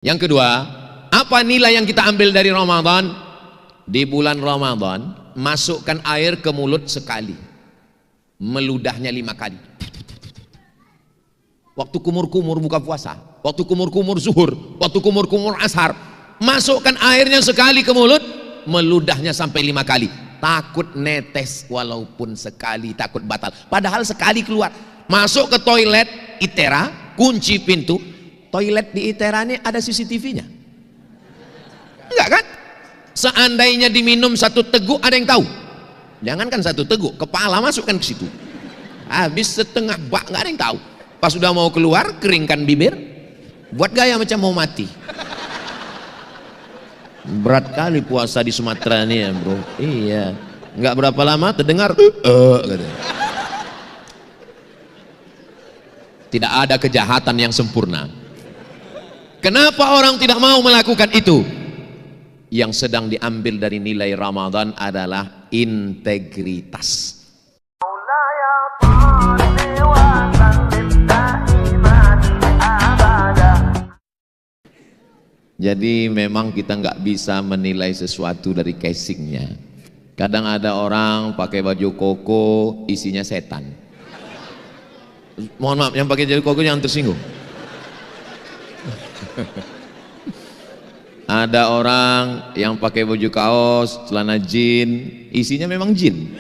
Yang kedua, apa nilai yang kita ambil dari Ramadan? Di bulan Ramadan, masukkan air ke mulut sekali, meludahnya 5 kali. Waktu kumur-kumur buka puasa, waktu kumur-kumur zuhur, waktu kumur-kumur ashar, masukkan airnya sekali ke mulut, meludahnya sampai 5 kali. Takut netes walaupun sekali, takut batal. Padahal sekali keluar. Masuk ke toilet ITERA, kunci pintu. Toilet di ITERA ini ada CCTV-nya? Enggak kan? Seandainya diminum 1 teguk, ada yang tahu? Jangankan 1 teguk, kepala masukkan ke situ. Habis setengah bak, nggak ada yang tahu. Pas sudah mau keluar, keringkan bibir, buat gaya macam mau mati. Berat kali puasa di Sumatera ini ya bro. Iya, nggak berapa lama terdengar gitu. Tidak ada kejahatan yang sempurna. Kenapa orang tidak mau melakukan itu? Yang sedang diambil dari nilai Ramadan adalah integritas. Jadi memang kita nggak bisa menilai sesuatu dari casingnya. Kadang ada orang pakai baju koko, isinya setan. Mohon maaf, yang pakai baju koko jangan tersinggung. Ada orang yang pakai baju kaos, celana jin, isinya memang jin.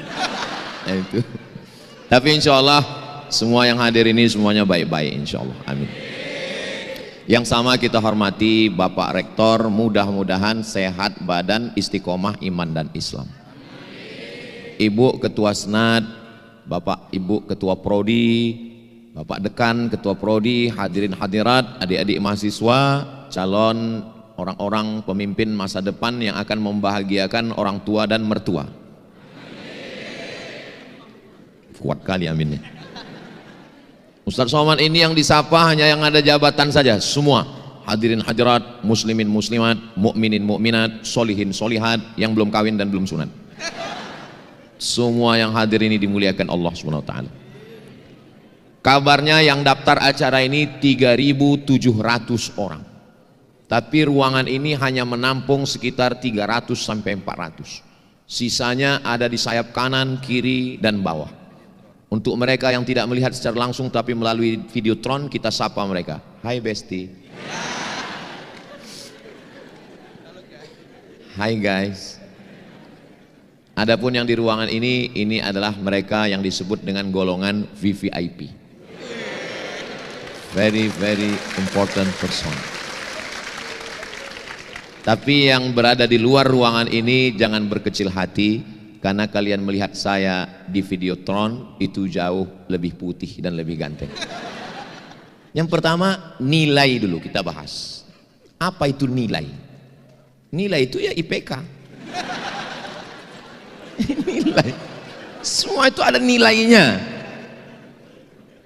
Nah, itu. Tapi insya Allah semua yang hadir ini semuanya baik-baik insya Allah. Amin. Yang sama kita hormati Bapak Rektor, mudah-mudahan sehat badan, istiqomah iman dan Islam. Ibu Ketua Senat, Bapak Ibu Ketua Prodi, Bapak Dekan Ketua Prodi, hadirin hadirat, adik-adik mahasiswa, calon orang-orang pemimpin masa depan yang akan membahagiakan orang tua dan mertua. Kuat kali aminnya. Ustaz Somad ini yang disapa hanya yang ada jabatan saja. Semua hadirin hadirat, muslimin muslimat, mukminin mukminat, solihin solihat, yang belum kawin dan belum sunat. Semua yang hadir ini dimuliakan Allah Subhanahu wa taala. Kabarnya yang daftar acara ini 3.700 orang. Tapi ruangan ini hanya menampung sekitar 300 sampai 400. Sisanya ada di sayap kanan, kiri dan bawah. Untuk mereka yang tidak melihat secara langsung tapi melalui videotron, kita sapa mereka. Hai Besti. Hai guys. Adapun yang di ruangan ini adalah mereka yang disebut dengan golongan VVIP. Very very important person. Tapi yang berada di luar ruangan ini jangan berkecil hati. Karena kalian melihat saya di videotron itu jauh lebih putih dan lebih ganteng. Yang pertama, nilai dulu kita bahas. Apa itu nilai? Nilai itu ya IPK. Nilai. Semua itu ada nilainya.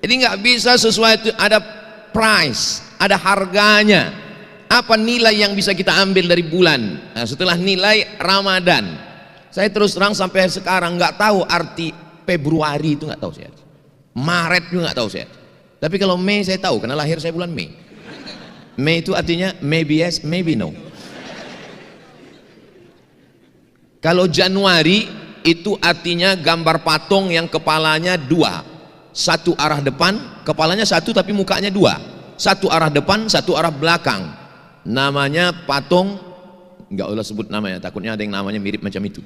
Jadi nggak bisa sesuatu, ada price, ada harganya. Apa nilai yang bisa kita ambil dari bulan? Nah, setelah nilai Ramadan. Saya terus terang sampai sekarang nggak tahu arti Februari itu, nggak tahu saya. Maret juga nggak tahu saya. Tapi kalau Mei saya tahu karena lahir saya bulan Mei. Mei itu artinya maybe yes, maybe no. Kalau Januari itu artinya gambar patung yang kepalanya 2, 1 arah depan, kepalanya 1 tapi mukanya 2, 1 arah depan, 1 arah belakang. Namanya patung, nggak usah sebut namanya, takutnya ada yang namanya mirip macam itu.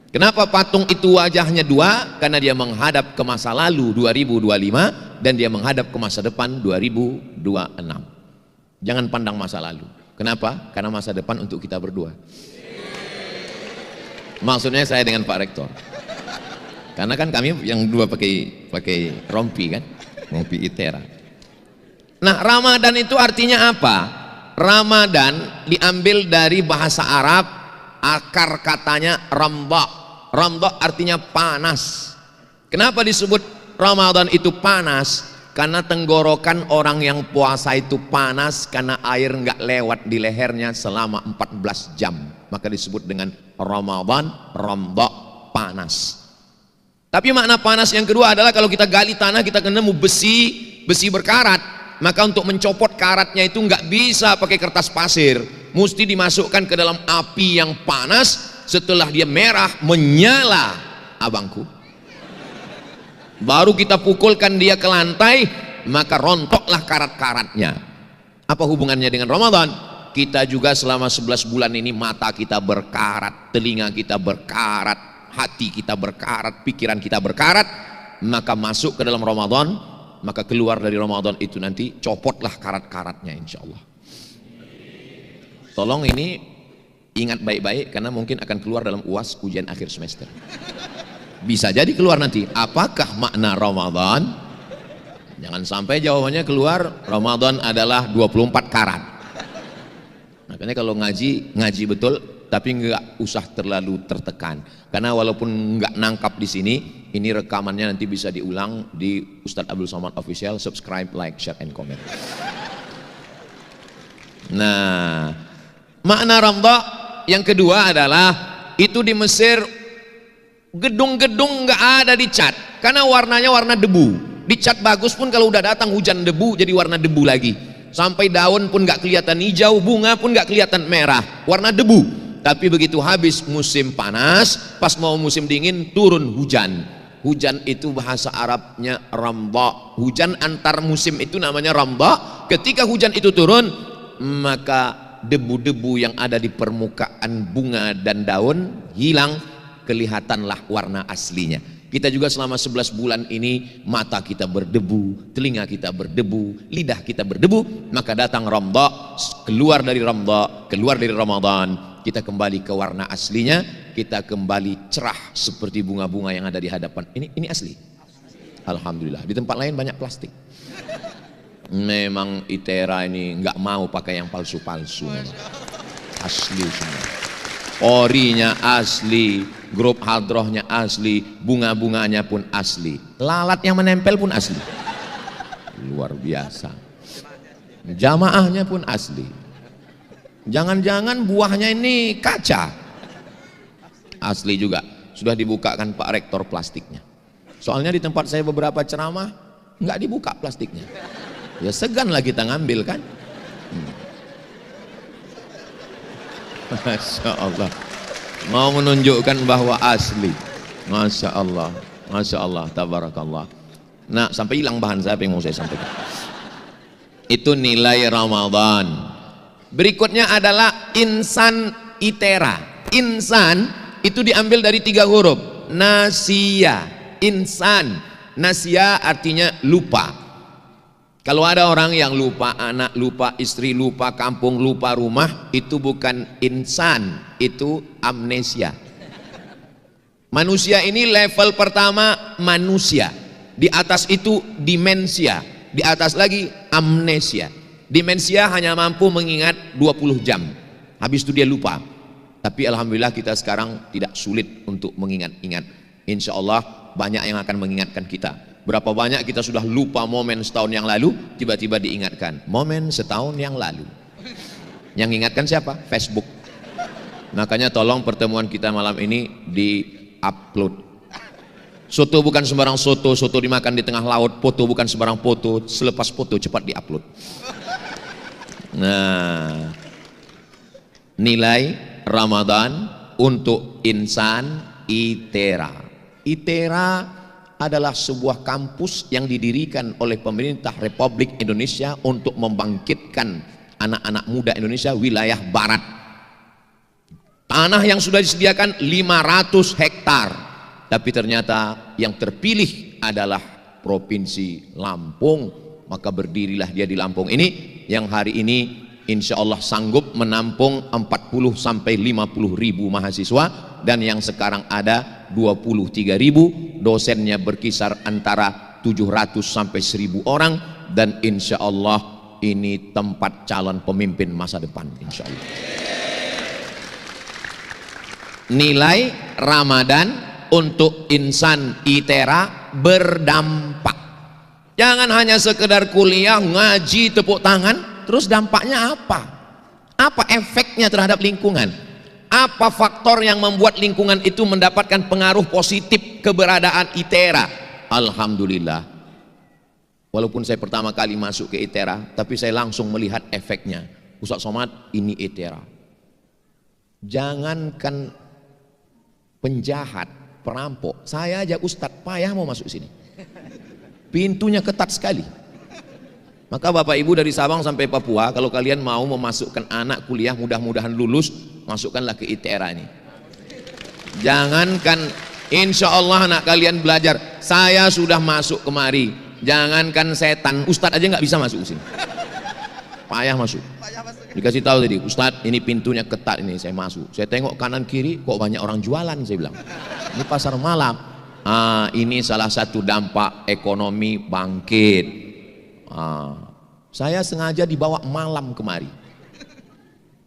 Kenapa patung itu wajahnya 2? Karena dia menghadap ke masa lalu 2025 dan dia menghadap ke masa depan 2026. Jangan pandang masa lalu. Kenapa? Karena masa depan untuk kita berdua. Maksudnya saya dengan Pak Rektor. Karena kan kami yang dua pakai rompi kan, rompi ITERA. Nah, Ramadan itu artinya apa? Ramadan diambil dari bahasa Arab, akar katanya ramda. Ramda artinya panas. Kenapa disebut Ramadan itu panas? Karena tenggorokan orang yang puasa itu panas karena air nggak lewat di lehernya selama 14 jam. Maka disebut dengan Ramadan, ramda, panas. Tapi makna panas yang kedua adalah kalau kita gali tanah kita ketemu besi berkarat. Maka untuk mencopot karatnya itu nggak bisa pakai kertas pasir, mesti dimasukkan ke dalam api yang panas. Setelah dia merah menyala, abangku, baru kita pukulkan dia ke lantai, maka rontoklah karat-karatnya. Apa hubungannya dengan Ramadan? Kita juga selama 11 bulan ini mata kita berkarat, telinga kita berkarat, hati kita berkarat, pikiran kita berkarat. Maka masuk ke dalam Ramadan, maka keluar dari Ramadan itu nanti copotlah karat-karatnya insya Allah. Tolong ini ingat baik-baik karena mungkin akan keluar dalam UAS ujian akhir semester. Bisa jadi keluar nanti, apakah makna Ramadan? Jangan sampai jawabannya keluar Ramadan adalah 24 karat. Makanya kalau ngaji betul, tapi nggak usah terlalu tertekan. Karena walaupun nggak nangkap di sini, ini rekamannya nanti bisa diulang di Ustadz Abdul Somad Official. Subscribe, like, share, and comment. Nah, makna Ramadan yang kedua adalah itu di Mesir gedung-gedung nggak ada dicat karena warnanya warna debu. Dicat bagus pun kalau udah datang hujan debu jadi warna debu lagi. Sampai daun pun nggak kelihatan hijau, bunga pun nggak kelihatan merah, warna debu. Tapi begitu habis musim panas, pas mau musim dingin turun hujan. Hujan itu bahasa Arabnya ramba. Hujan antar musim itu namanya ramba. Ketika hujan itu turun, maka debu-debu yang ada di permukaan bunga dan daun hilang, kelihatanlah warna aslinya. Kita juga selama 11 bulan ini mata kita berdebu, telinga kita berdebu, lidah kita berdebu. Maka datang Ramadan, keluar dari Ramadan, keluar dari Ramadan, kita kembali ke warna aslinya, kita kembali cerah seperti bunga-bunga yang ada di hadapan. Ini asli. Alhamdulillah. Di tempat lain banyak plastik. Memang ITERA ini nggak mau pakai yang palsu-palsu. Asli semua. Orinya asli, grup hadrohnya asli, bunga-bunganya pun asli, lalat yang menempel pun asli, luar biasa. Jamaahnya pun asli. Jangan-jangan buahnya ini kaca, asli juga. Sudah dibukakan Pak Rektor plastiknya. Soalnya di tempat saya beberapa ceramah nggak dibuka plastiknya. Ya segan lah kita ngambil kan. Masya Allah, mau menunjukkan bahwa asli. Masya Allah, Masya Allah, tabarakallah. Nah, sampai hilang bahan saya, apa yang mau saya sampaikan. Itu nilai Ramadan. Berikutnya adalah insan ITERA. Insan itu diambil dari 3 huruf. Nasia, insan. Nasia artinya lupa. Kalau ada orang yang lupa anak, lupa istri, lupa kampung, lupa rumah, itu bukan insan, itu amnesia. Manusia ini level pertama manusia. Di atas itu dimensia, di atas lagi amnesia. Dimensia hanya mampu mengingat 20 jam. Habis itu dia lupa. Tapi alhamdulillah kita sekarang tidak sulit untuk mengingat-ingat. Insya Allah banyak yang akan mengingatkan kita. Berapa banyak kita sudah lupa momen setahun yang lalu, tiba-tiba diingatkan momen setahun yang lalu. Yang ingatkan siapa? Facebook. Makanya tolong pertemuan kita malam ini di-upload. Soto bukan sembarang soto, soto dimakan di tengah laut. Foto bukan sembarang foto, selepas foto cepat di-upload. Nah, nilai Ramadan untuk insan ITERA. ITERA adalah sebuah kampus yang didirikan oleh pemerintah Republik Indonesia untuk membangkitkan anak-anak muda Indonesia wilayah barat. Tanah yang sudah disediakan 500 hektar, tapi ternyata yang terpilih adalah Provinsi Lampung. Maka berdirilah dia di Lampung ini, yang hari ini insya Allah sanggup menampung 40 sampai 50 ribu mahasiswa, dan yang sekarang ada 23 ribu, dosennya berkisar antara 700 sampai 1000 orang, dan insya Allah ini tempat calon pemimpin masa depan insya Allah. Nilai Ramadan untuk insan ITERA berdampak. Jangan hanya sekedar kuliah, ngaji, tepuk tangan, terus dampaknya apa? Apa efeknya terhadap lingkungan? Apa faktor yang membuat lingkungan itu mendapatkan pengaruh positif keberadaan ITERA? Alhamdulillah, Walaupun saya pertama kali masuk ke ITERA, tapi saya langsung melihat efeknya. Ustaz Somad, ini ITERA. Jangankan penjahat, perampok, saya aja Ustadz payah mau masuk sini. Pintunya ketat sekali. Maka Bapak Ibu dari Sabang sampai Papua, kalau kalian mau memasukkan anak kuliah, mudah-mudahan lulus, masukkanlah ke ITERA ini. Jangankan, insya Allah anak kalian belajar. Saya sudah masuk kemari. Jangankan setan, Ustadz aja nggak bisa masuk sini. Payah masuk. Dikasih tahu tadi, Ustadz ini pintunya ketat ini, saya masuk. Saya tengok kanan kiri, kok banyak orang jualan, saya bilang. Ini pasar malam. Ini salah satu dampak ekonomi bangkit. Saya sengaja dibawa malam kemari.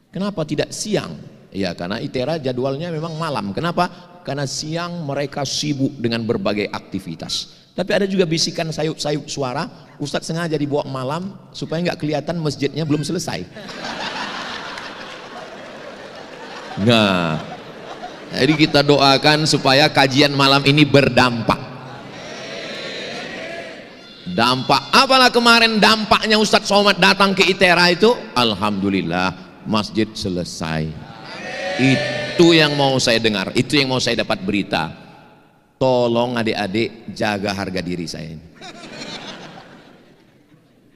Kenapa tidak siang? Ya karena ITERA jadwalnya memang malam. Kenapa? Karena siang mereka sibuk dengan berbagai aktivitas. Tapi ada juga bisikan sayup-sayup suara, Ustadz sengaja dibawa malam supaya nggak kelihatan masjidnya belum selesai. Nah, jadi kita doakan supaya kajian malam ini berdampak. Dampak apalah kemarin dampaknya Ustadz Somad datang ke ITERA itu, alhamdulillah masjid selesai. Itu yang mau saya dengar, itu yang mau saya dapat berita. Tolong adik-adik jaga harga diri saya ini.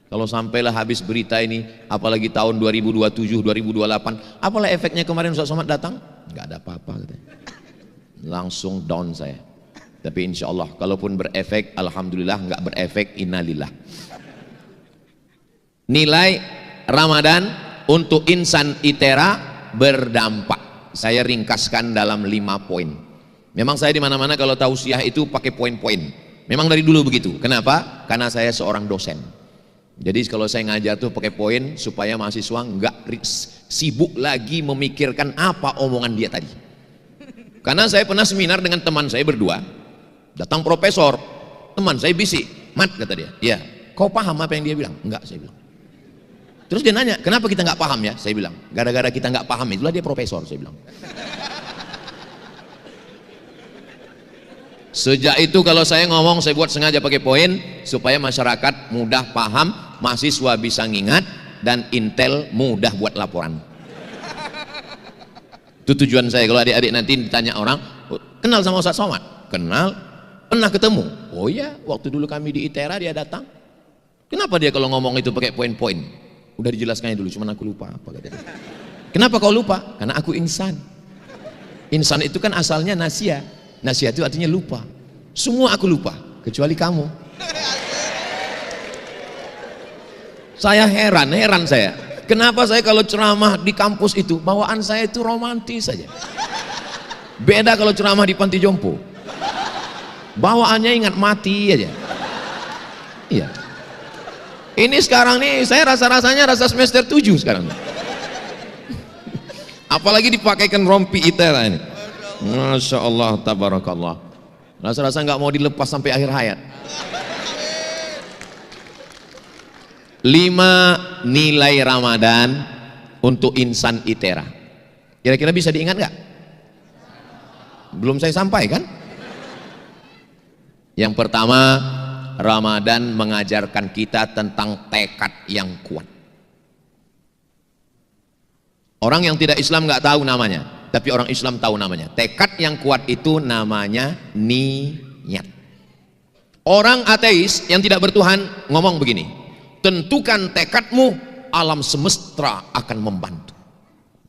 Kalau sampailah habis berita ini, apalagi tahun 2027, 2028, apalah efeknya kemarin Ustadz Somad datang? Nggak ada apa-apa katanya. Langsung down saya. Tapi insya Allah kalaupun berefek, alhamdulillah, nggak berefek, innalillah. Nilai Ramadan untuk insan ITERA berdampak. Saya ringkaskan dalam 5 poin. Memang saya di mana-mana kalau tausiah itu pakai poin-poin. Memang dari dulu begitu. Kenapa? Karena saya seorang dosen. Jadi kalau saya ngajar tuh pakai poin supaya mahasiswa nggak sibuk lagi memikirkan apa omongan dia tadi. Karena saya pernah seminar dengan teman saya berdua. Datang profesor, teman saya bisik, Mat kata dia, ya, kau paham apa yang dia bilang? Enggak, saya bilang. Terus dia nanya, kenapa kita nggak paham ya? Saya bilang, gara-gara kita nggak paham itulah dia profesor, saya bilang. Sejak itu kalau saya ngomong, saya buat sengaja pakai poin supaya masyarakat mudah paham, mahasiswa bisa ngingat, dan intel mudah buat laporan. Itu tujuan saya. Kalau adik-adik nanti ditanya orang, kenal sama Ustadz Somad? Kenal. Pernah ketemu? Oh ya, waktu dulu kami di ITERA dia datang. Kenapa dia kalau ngomong itu pakai poin-poin? Udah dijelaskannya dulu, cuman aku lupa apa katanya. Kenapa kau lupa? Karena aku insan. Insan itu kan asalnya nasia. Nasia itu artinya lupa. Semua aku lupa, kecuali kamu. Saya heran saya. Kenapa saya kalau ceramah di kampus itu, bawaan saya itu romantis saja. Beda kalau ceramah di panti jompo. Bawaannya ingat mati aja. Iya. Ini sekarang nih saya rasa-rasanya rasa semester 7 sekarang. Apalagi dipakaikan rompi ITERA ini. Masya Allah, tabarakallah. Rasa-rasa nggak mau dilepas sampai akhir hayat. 5 nilai Ramadan untuk insan ITERA. Kira-kira bisa diingat nggak? Belum saya sampaikan. Yang pertama, Ramadan mengajarkan kita tentang tekad yang kuat. Orang yang tidak Islam nggak tahu namanya, tapi orang Islam tahu namanya. Tekad yang kuat itu namanya niat. Orang ateis yang tidak bertuhan ngomong begini, tentukan tekadmu, alam semesta akan membantu.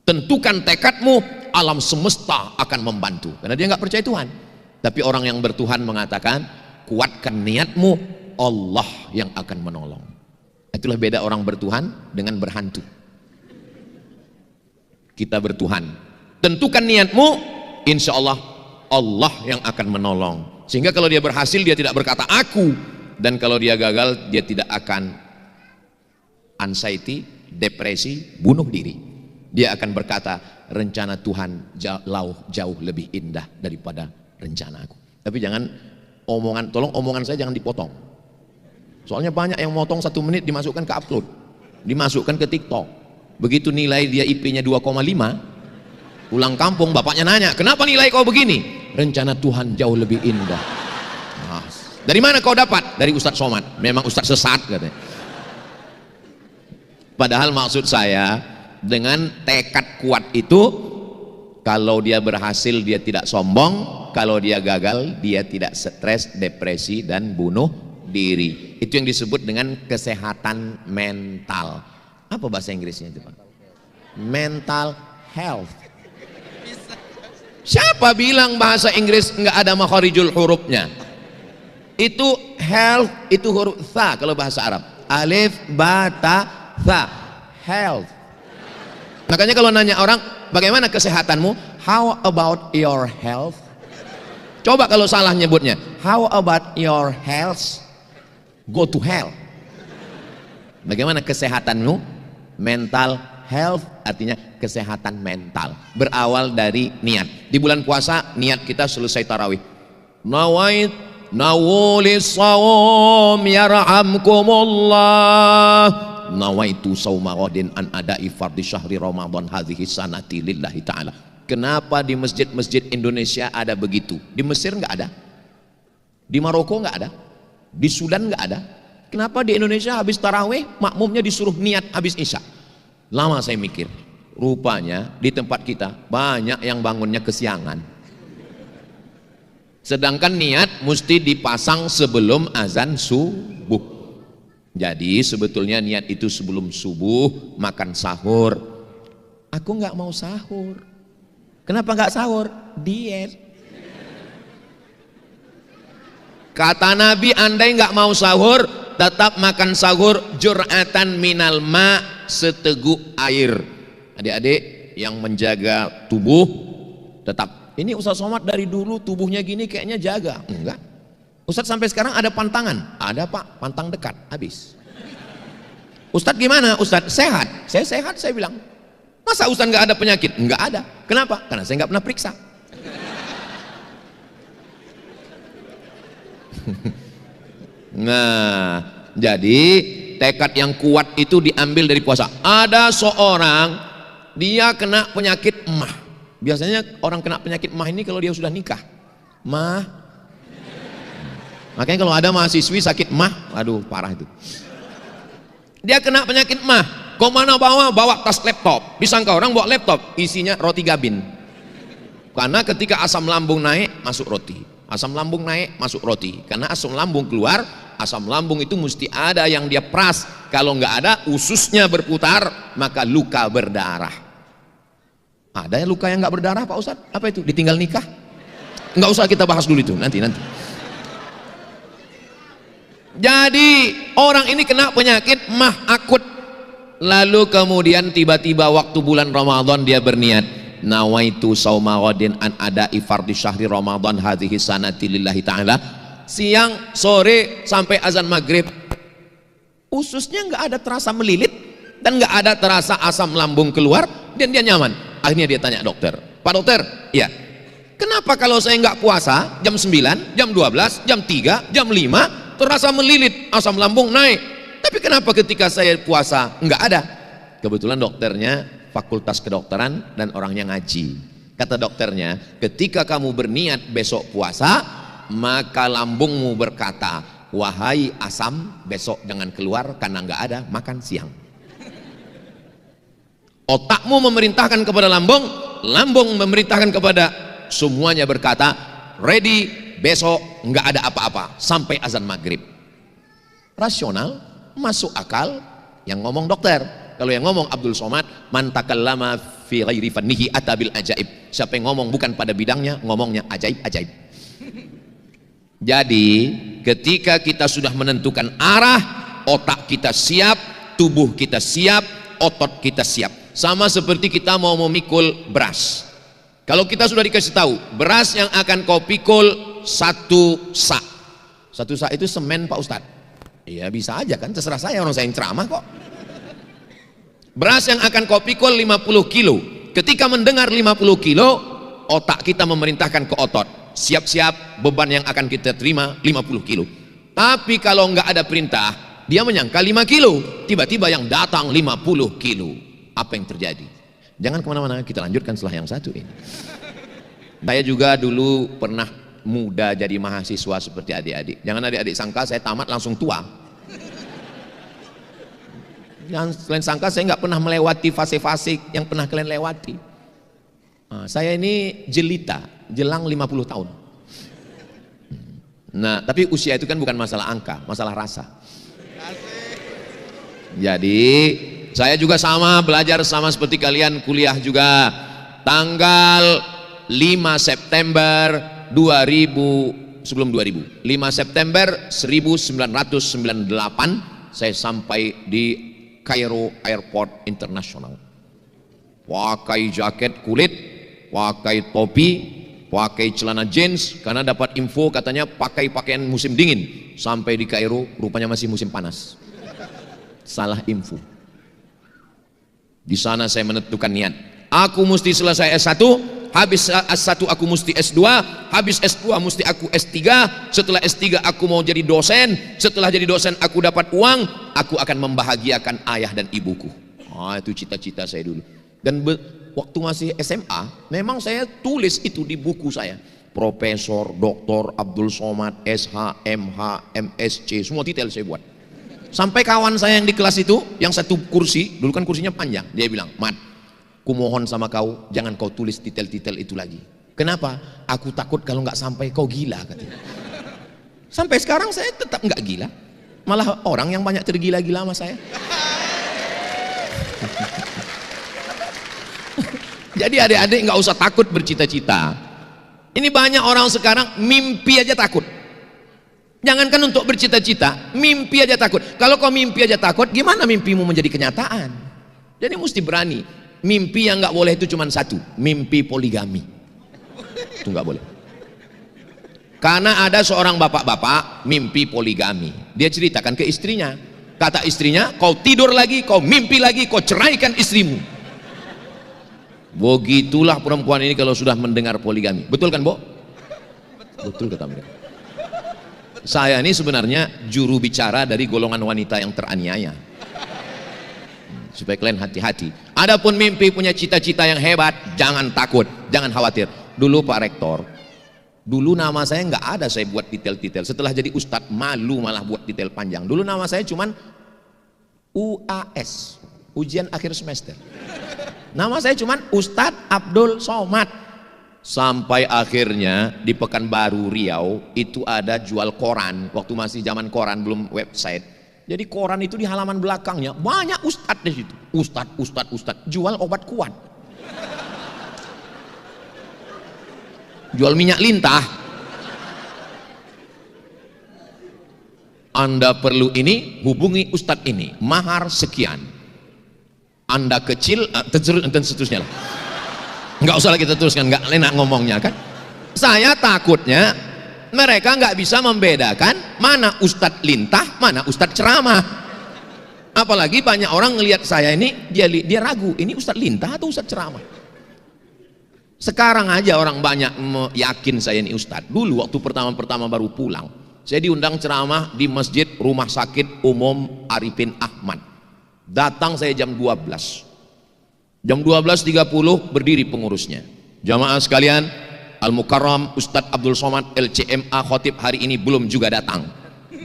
Tentukan tekadmu, alam semesta akan membantu. Karena dia nggak percaya Tuhan. Tapi orang yang bertuhan mengatakan, kuatkan niatmu, Allah yang akan menolong. Itulah beda orang bertuhan dengan berhantu. Kita bertuhan, tentukan niatmu, insya Allah Allah yang akan menolong. Sehingga kalau dia berhasil, dia tidak berkata aku, dan kalau dia gagal, dia tidak akan anxiety, depresi, bunuh diri. Dia akan berkata, rencana Tuhan jauh lebih indah daripada rencana aku. Tapi jangan tolong omongan saya jangan dipotong. Soalnya banyak yang motong 1 menit dimasukkan ke upload, dimasukkan ke TikTok. Begitu nilai dia IP-nya 2,5, pulang kampung bapaknya nanya, kenapa nilai kau begini? Rencana Tuhan jauh lebih indah. Nah, Dari mana kau dapat? Dari Ustadz Somad. Memang Ustadz sesat katanya. Padahal maksud saya, dengan tekad kuat itu, kalau dia berhasil dia tidak sombong, kalau dia gagal dia tidak stres, depresi dan bunuh diri. Itu yang disebut dengan kesehatan mental. Apa bahasa Inggrisnya itu, Pak? Mental health. Siapa bilang bahasa Inggris nggak ada makharijul hurufnya? Itu health, itu huruf tha kalau bahasa Arab. Alif, ba, ta, tha. Health. Makanya kalau nanya orang, bagaimana kesehatanmu? How about your health? Coba kalau salah nyebutnya, how about your health? Go to hell. Bagaimana kesehatanmu? Mental health artinya kesehatan mental. Berawal dari niat. Di bulan puasa niat kita selesai tarawih. Nawulis sawm yarhamkumullah. Nawaitu sauma ghadin an ada'i fardhi syahri Ramadan hadhihi sanati lillahi ta'ala. Kenapa di masjid-masjid Indonesia ada begitu? Di Mesir nggak ada, di Maroko nggak ada, di Sudan nggak ada. Kenapa di Indonesia habis tarawih makmumnya disuruh niat habis isya? Lama saya mikir, rupanya di tempat kita banyak yang bangunnya kesiangan. Sedangkan niat mesti dipasang sebelum azan subuh. Jadi sebetulnya niat itu sebelum subuh, makan sahur. Aku nggak mau sahur. Kenapa nggak sahur? Diet. Kata Nabi, andai nggak mau sahur, tetap makan sahur jur'atan minal ma, seteguk air. Adik-adik yang menjaga tubuh, tetap. Ini Ustadz Somad dari dulu tubuhnya gini kayaknya jaga. Enggak. Ustadz sampai sekarang ada pantangan? Ada Pak, pantang dekat, habis. Ustadz gimana? Ustadz sehat? Saya sehat, saya bilang. Masa Ustadz nggak ada penyakit? Nggak ada. Kenapa? Karena saya nggak pernah periksa. Nah, jadi tekad yang kuat itu diambil dari puasa. Ada seorang dia kena penyakit emah. Biasanya orang kena penyakit emah ini kalau dia sudah nikah. Mah. Makanya kalau ada mahasiswi sakit mah, aduh parah itu. Dia kena penyakit mah. Kau mana bawa tas laptop. Disangka orang bawa laptop, isinya roti gabin. Karena ketika asam lambung naik, masuk roti. Asam lambung naik, masuk roti. Karena asam lambung keluar, asam lambung itu mesti ada yang dia peras. Kalau nggak ada, ususnya berputar, maka luka berdarah. Ada yang luka yang nggak berdarah Pak Ustadz? Apa itu? Ditinggal nikah? Nggak usah kita bahas dulu itu, nanti. Jadi orang ini kena penyakit mah akut. Lalu kemudian tiba-tiba waktu bulan Ramadan dia berniat, nawaitu sauma ghadin an ada'i fardhi syahri Ramadan hadhihi sanati lillahi ta'ala. Siang, sore sampai azan maghrib, ususnya nggak ada terasa melilit dan nggak ada terasa asam lambung keluar dan dia nyaman. Akhirnya dia tanya dokter, Pak dokter, ya kenapa kalau saya nggak puasa jam 9, jam 12, jam 3, jam 5 terasa melilit, asam lambung naik, tapi kenapa ketika saya puasa nggak ada? Kebetulan dokternya fakultas kedokteran dan orangnya ngaji. Kata dokternya, ketika kamu berniat besok puasa, maka lambungmu berkata, wahai asam, besok jangan keluar karena nggak ada makan siang. Otakmu memerintahkan kepada lambung, lambung memerintahkan kepada semuanya berkata, ready, besok nggak ada apa-apa sampai azan maghrib. Rasional, masuk akal, yang ngomong dokter. Kalau yang ngomong Abdul Somad, man takallama fi ghairi fannihi atabil ajaib. Siapa yang ngomong bukan pada bidangnya, ngomongnya ajaib-ajaib. Jadi ketika kita sudah menentukan arah, otak kita siap, tubuh kita siap, otot kita siap. Sama seperti kita mau memikul beras. Kalau kita sudah dikasih tahu, beras yang akan kau pikul 1 sak. 1 sak itu semen Pak Ustadz. Iya bisa aja kan, terserah saya, orang saya yang ceramah kok. Beras yang akan kau pikul 50 kilo. Ketika mendengar 50 kilo, otak kita memerintahkan ke otot, siap-siap beban yang akan kita terima 50 kilo. Tapi kalau nggak ada perintah, dia menyangka 5 kilo. Tiba-tiba yang datang 50 kilo. Apa yang terjadi? Jangan kemana-mana, kita lanjutkan setelah yang satu ini. Saya juga dulu pernah muda jadi mahasiswa seperti adik-adik. Jangan adik-adik sangka saya tamat langsung tua. Jangan kalian sangka saya nggak pernah melewati fase-fase yang pernah kalian lewati. Saya ini jelita, jelang 50 tahun. Nah, tapi usia itu kan bukan masalah angka, masalah rasa. Jadi saya juga sama, belajar sama seperti kalian, kuliah juga. Tanggal 5 September 2000, sebelum 2000, 5 September 1998 saya sampai di Kairo Airport International. Pakai jaket kulit, pakai topi, pakai celana jeans, karena dapat info katanya pakai pakaian musim dingin. Sampai di Kairo rupanya masih musim panas. Salah info. Di sana saya menentukan niat, aku mesti selesai S1, habis S1 aku mesti S2, habis S2 mesti aku S3, setelah S3 aku mau jadi dosen, setelah jadi dosen aku dapat uang, aku akan membahagiakan ayah dan ibuku. Itu cita-cita saya dulu. Dan waktu masih SMA, memang saya tulis itu di buku saya. Profesor, Dr. Abdul Somad, SH, MH, MSc, semua detail saya buat. Sampai kawan saya yang di kelas itu, yang satu kursi, dulu kan kursinya panjang, dia bilang, Mat, kumohon sama kau, jangan kau tulis detail-detail itu lagi. Kenapa? Aku takut kalau nggak sampai kau gila, katanya. Sampai sekarang saya tetap nggak gila, malah orang yang banyak tergila-gila sama saya. Jadi adik-adik nggak usah takut bercita-cita. Ini banyak orang sekarang mimpi aja takut. Jangankan untuk bercita-cita, mimpi aja takut. Kalau kau mimpi aja takut, gimana mimpimu menjadi kenyataan? Jadi mesti berani. Mimpi yang nggak boleh itu cuma satu, mimpi poligami. Itu nggak boleh. Karena ada seorang bapak-bapak mimpi poligami. Dia ceritakan ke istrinya. Kata istrinya, kau tidur lagi, kau mimpi lagi, kau ceraikan istrimu. Begitulah perempuan ini kalau sudah mendengar poligami. Betul kan, Bo? Betul kata mereka. Saya ini sebenarnya juru bicara dari golongan wanita yang teraniaya. Supaya kalian hati-hati. Adapun mimpi punya cita-cita yang hebat, jangan takut, jangan khawatir. Dulu Pak Rektor, dulu nama saya nggak ada saya buat detail-detail. Setelah jadi ustadz malu malah buat detail panjang. Dulu nama saya cuman UAS, ujian akhir semester. Nama saya cuman Ustadz Abdul Somad. Sampai akhirnya di Pekanbaru Riau itu ada jual koran. Waktu masih zaman koran, belum website. Jadi koran itu di halaman belakangnya banyak ustadz di situ. Ustadz jual obat kuat. Jual minyak lintah. Anda perlu ini, hubungi ustadz ini, mahar sekian. Anda kecil, dan seterusnya lah. Nggak usah lagi kita teruskan, nggak enak ngomongnya kan. Saya takutnya mereka nggak bisa membedakan mana ustadz lintah, mana ustadz ceramah. Apalagi banyak orang ngelihat saya ini, dia ragu, ini ustadz lintah atau ustadz ceramah. Sekarang aja orang banyak yakin saya ini ustadz. Dulu waktu pertama-pertama baru pulang, saya diundang ceramah di Masjid Rumah Sakit Umum Arifin Ahmad. Datang saya jam 12. Jam 12.30 berdiri pengurusnya. Jamaah sekalian, Al-Mukarram Ustadz Abdul Somad LCMA khotib hari ini belum juga datang.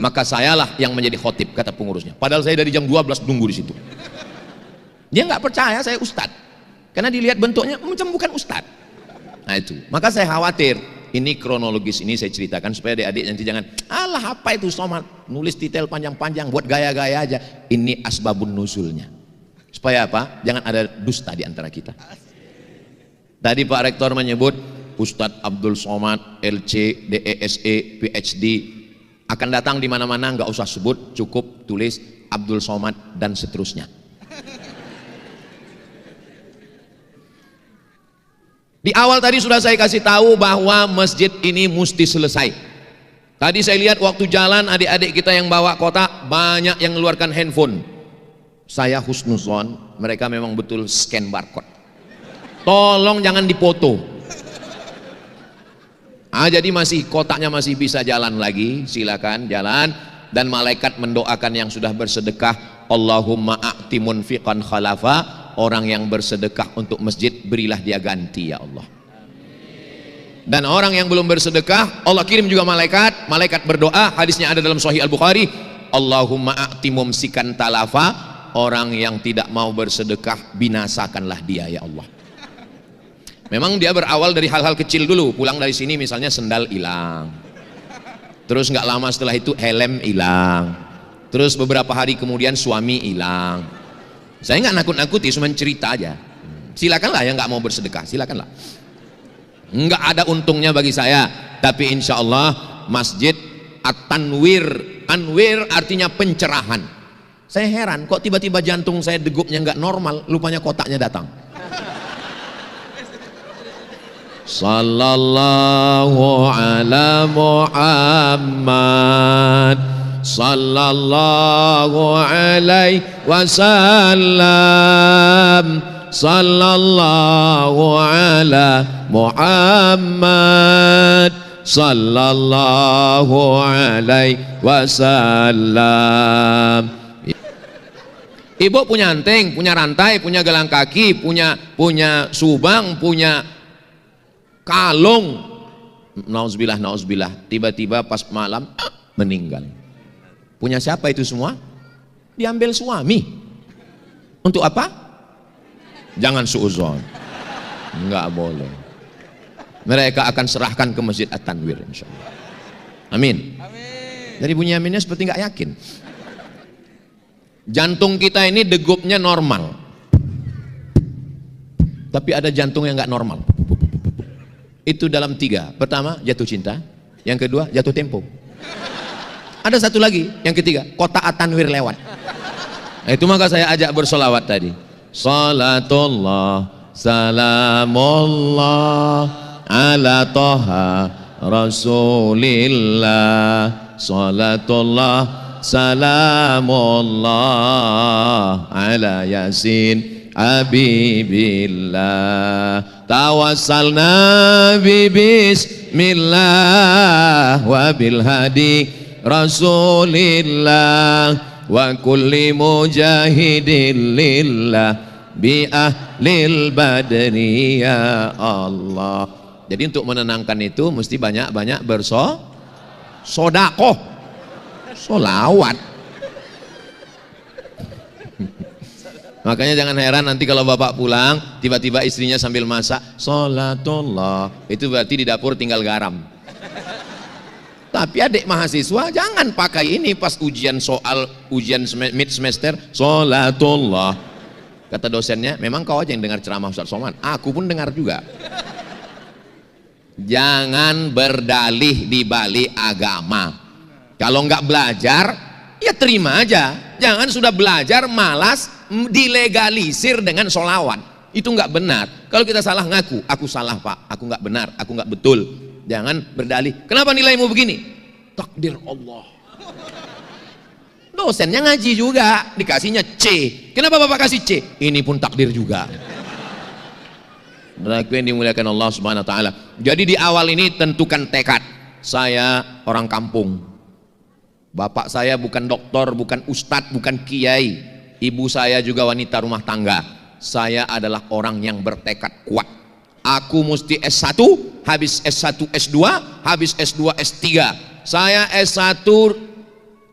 Maka sayalah yang menjadi khotib, kata pengurusnya. Padahal saya dari jam 12 nunggu di situ. Dia nggak percaya saya ustadz, karena dilihat bentuknya macam bukan ustadz. Nah itu, maka saya khawatir. Ini kronologis ini saya ceritakan supaya adik-adik nanti jangan, alah apa itu Somad, nulis detail panjang-panjang buat gaya-gaya aja. Ini asbabun nuzulnya. Supaya apa? Jangan ada dusta di antara kita. Tadi Pak Rektor menyebut Ustadz Abdul Somad, LC, DESE, PhD akan datang di mana-mana, nggak usah sebut, cukup tulis Abdul Somad dan seterusnya. Di awal tadi sudah saya kasih tahu bahwa masjid ini mesti selesai. Tadi saya lihat waktu jalan adik-adik kita yang bawa kotak banyak yang mengeluarkan handphone. Saya husnuzon, mereka memang betul scan barcode. Tolong jangan dipoto. Jadi masih kotaknya masih bisa jalan lagi, silakan jalan. Dan malaikat mendoakan yang sudah bersedekah, Allahumma a'ti munfiqan khalafa, orang yang bersedekah untuk masjid berilah dia ganti ya Allah. Dan orang yang belum bersedekah, Allah kirim juga malaikat. Malaikat berdoa, hadisnya ada dalam Sahih Al-Bukhari, Allahumma a'ti mumsikan talafa, orang yang tidak mau bersedekah binasakanlah dia ya Allah. Memang dia berawal dari hal-hal kecil dulu. Pulang dari sini misalnya sendal hilang, terus nggak lama setelah itu helm hilang, terus beberapa hari kemudian suami hilang. Saya nggak nakut-nakuti, cuma cerita aja. Silakanlah yang nggak mau bersedekah, silakanlah. Nggak ada untungnya bagi saya. Tapi insya Allah Masjid At-Tanwir, Anwir artinya pencerahan. Saya heran kok tiba-tiba jantung saya degupnya nggak normal, lupanya kotaknya datang. Sallallahu ala Muhammad, sallallahu alaihi wasallam, sallallahu ala Muhammad, sallallahu alaihi wasallam. Ibu punya anting, punya rantai, punya gelang kaki, punya subang, punya kalung, nauzubillah, tiba-tiba pas malam meninggal. Punya siapa itu semua? Diambil suami. Untuk apa? Jangan suuzon, enggak boleh. Mereka akan serahkan ke Masjid At-Tanwir insyaallah. Amin. Dari bunyi aminnya seperti nggak yakin. Jantung kita ini degupnya normal, tapi ada jantung yang nggak normal. Itu dalam 3. Pertama jatuh cinta, yang kedua jatuh tempo, ada satu lagi yang ketiga, kota At-Tanwir lewat. Nah, itu maka saya ajak bersolawat tadi. Salatullah salamullah ala toha rasulillah, salatullah salamullah ala yasin habibillah, tawassalna bi bismillah wa bil hadi rasulillah wa kulli mujahidin lillah bi ahlil badri ya Allah. Jadi untuk menenangkan itu mesti banyak-banyak bersodakoh, solawat. Makanya jangan heran nanti kalau bapak pulang tiba-tiba istrinya sambil masak sholatullah, itu berarti di dapur tinggal garam. Tapi adik mahasiswa jangan pakai ini pas ujian mid semester, sholatullah. Kata dosennya, memang kau aja yang dengar ceramah Ustaz Somad, aku pun dengar juga. Jangan berdalih di balik agama. Kalau nggak belajar ya terima aja. Jangan sudah belajar malas dilegalisir dengan sholawat. Itu nggak benar. Kalau kita salah ngaku, aku salah pak, aku nggak benar, aku nggak betul. Jangan berdalih, kenapa nilaimu begini? Takdir Allah. Dosennya ngaji juga, dikasihnya C. Kenapa bapak kasih C? Ini pun takdir juga. Berarti yang dimuliakan Allah Subhanahu Wa Taala. Jadi di awal ini tentukan tekad. Saya orang kampung. Bapak saya bukan doktor, bukan ustadz, bukan kiai. Ibu saya juga wanita rumah tangga. Saya adalah orang yang bertekad kuat. Aku mesti S1, habis S1 S2, habis S2 S3. Saya S1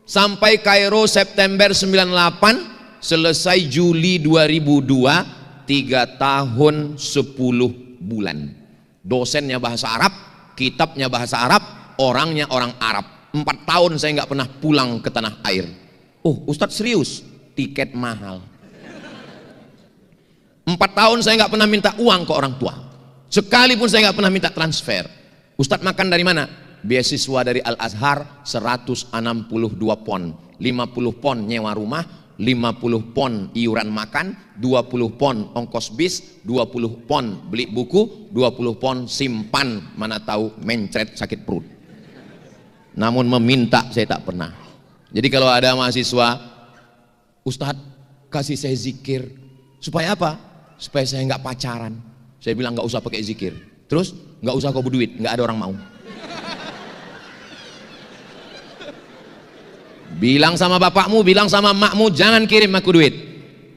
sampai Kairo September 98, selesai Juli 2002, 3 tahun 10 bulan. Dosennya bahasa Arab, kitabnya bahasa Arab, orangnya orang Arab. 4 tahun saya nggak pernah pulang ke tanah air. Oh Ustadz serius? Tiket mahal. 4 tahun saya nggak pernah minta uang ke orang tua. Sekalipun saya nggak pernah minta transfer. Ustadz makan dari mana? Beasiswa dari Al-Azhar 162 pon. 50 pon nyewa rumah, 50 pon iuran makan, 20 pon ongkos bis, 20 pon beli buku, 20 pon simpan, mana tahu mencret sakit perut. Namun meminta saya tak pernah. Jadi kalau ada mahasiswa, Ustadz kasih saya zikir. Supaya apa? Supaya saya nggak pacaran. Saya bilang nggak usah pakai zikir. Terus nggak usah kau berduit, nggak ada orang mau. Bilang sama bapakmu, bilang sama emakmu, jangan kirim aku duit.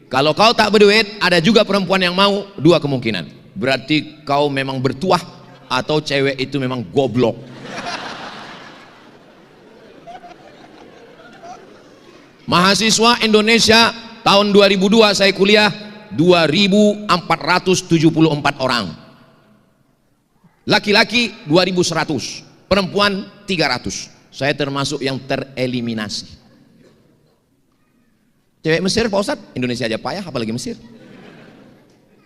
Kalau kau tak berduit, ada juga perempuan yang mau. 2 kemungkinan. Berarti kau memang bertuah atau cewek itu memang goblok. Mahasiswa Indonesia tahun 2002 saya kuliah 2.474 orang. Laki-laki 2.100, perempuan 300. Saya termasuk yang tereliminasi. Cewek Mesir Pak Ustadz, Indonesia aja payah apalagi Mesir.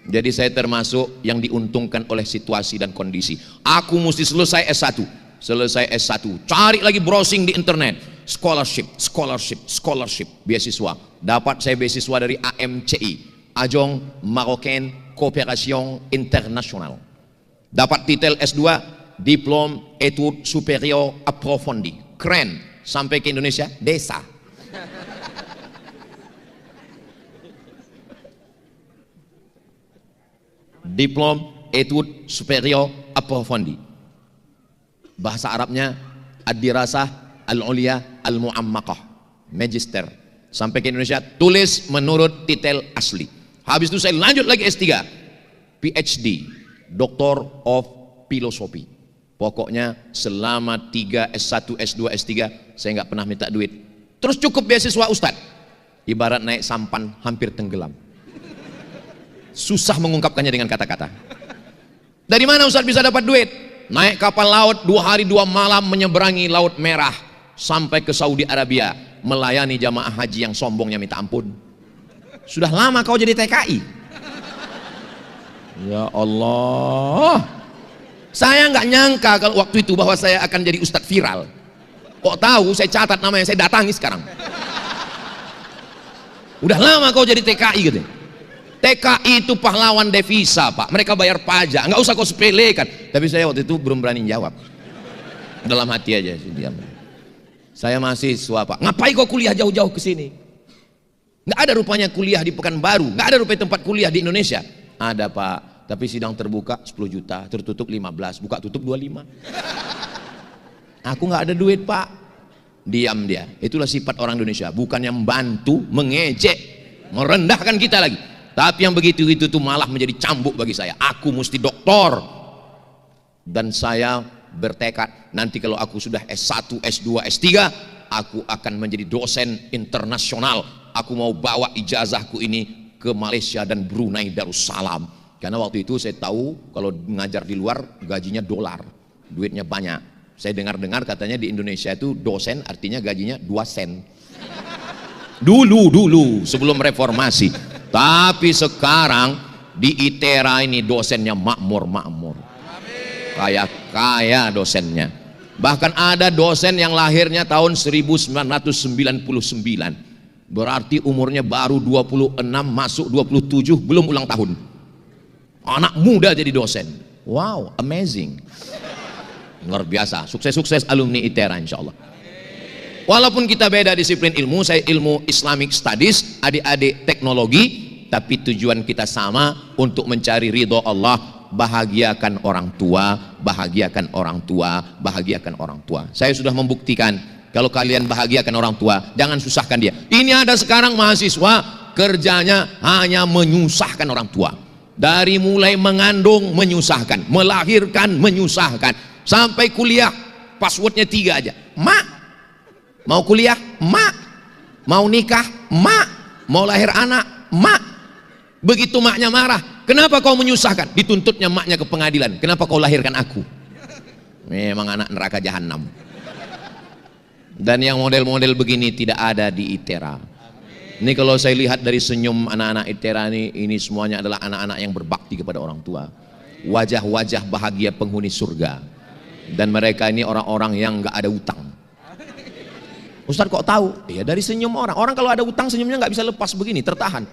Jadi saya termasuk yang diuntungkan oleh situasi dan kondisi. Aku mesti selesai S1, cari lagi browsing di internet, scholarship, beasiswa. Dapat saya beasiswa dari AMCI, Agence Marocaine Coopération Internationale. Dapat titel S2, Diplôme Études Supérieures Approfondies. Keren, sampai ke Indonesia desa. Diplôme Études Supérieures Approfondies. Bahasa Arabnya Ad-Dirasah Al-Ulia Al-Mu'ammakah, Magister. Sampai ke Indonesia tulis menurut titel asli. Habis itu saya lanjut lagi S3, PhD, Doctor of Philosophy. Pokoknya selama 3 S1, S2, S3 saya nggak pernah minta duit. Terus cukup beasiswa Ustadz. Ibarat naik sampan hampir tenggelam. Susah mengungkapkannya dengan kata-kata. Dari mana Ustadz bisa dapat duit? Naik kapal laut 2 hari 2 malam menyeberangi Laut Merah sampai ke Saudi Arabia, melayani jamaah haji yang sombongnya minta ampun. Sudah lama kau jadi TKI? Ya Allah, saya nggak nyangka kalau waktu itu bahwa saya akan jadi Ustadz viral. Kok tahu saya catat namanya, saya datangi sekarang. Udah lama kau jadi TKI gitu. TKI itu pahlawan devisa Pak, mereka bayar pajak, nggak usah kau sepelekan. Tapi saya waktu itu belum berani jawab, dalam hati aja diam. Saya mahasiswa Pak, ngapain kau kuliah jauh-jauh ke sini? Nggak ada rupanya kuliah di Pekanbaru, nggak ada rupanya tempat kuliah di Indonesia. Ada Pak, tapi sidang terbuka 10 juta, tertutup 15, buka tutup 25. Aku nggak ada duit Pak. Diam dia. Itulah sifat orang Indonesia, bukannya membantu, mengejek, merendahkan kita lagi. Tapi yang begitu-gitu tuh malah menjadi cambuk bagi saya. Aku mesti doktor. Dan saya bertekad nanti kalau aku sudah S1, S2, S3, aku akan menjadi dosen internasional. Aku mau bawa ijazahku ini ke Malaysia dan Brunei Darussalam. Karena waktu itu saya tahu kalau mengajar di luar gajinya dolar, duitnya banyak. Saya dengar-dengar katanya di Indonesia itu dosen artinya gajinya 2 sen. Dulu sebelum reformasi. Tapi sekarang di ITERA ini dosennya makmur. Kaya dosennya. Bahkan ada dosen yang lahirnya tahun 1999. Berarti umurnya baru 26 masuk 27, belum ulang tahun. Anak muda jadi dosen. Wow, amazing. Luar biasa. Sukses-sukses alumni ITERA insyaallah. Walaupun kita beda disiplin ilmu, saya ilmu Islamic Studies, adik-adik teknologi, tapi tujuan kita sama untuk mencari ridho Allah. Bahagiakan orang tua, bahagiakan orang tua, bahagiakan orang tua. Saya sudah membuktikan kalau kalian bahagiakan orang tua, jangan susahkan dia. Ini ada sekarang mahasiswa kerjanya hanya menyusahkan orang tua. Dari mulai mengandung menyusahkan, melahirkan menyusahkan, sampai kuliah passwordnya 3 aja. Mak, mau kuliah, mak, mau nikah, mak, mau lahir anak, mak. Begitu maknya marah, kenapa kau menyusahkan? Dituntutnya maknya ke pengadilan, kenapa kau lahirkan aku? Memang anak neraka jahanam. Dan yang model-model begini tidak ada di ITERA. Ini kalau saya lihat dari senyum anak-anak ITERA ini semuanya adalah anak-anak yang berbakti kepada orang tua. Wajah-wajah bahagia penghuni surga. Dan mereka ini orang-orang yang nggak ada utang. Ustadz kok tahu? Ya dari senyum orang. Orang kalau ada utang senyumnya nggak bisa lepas begini, tertahan.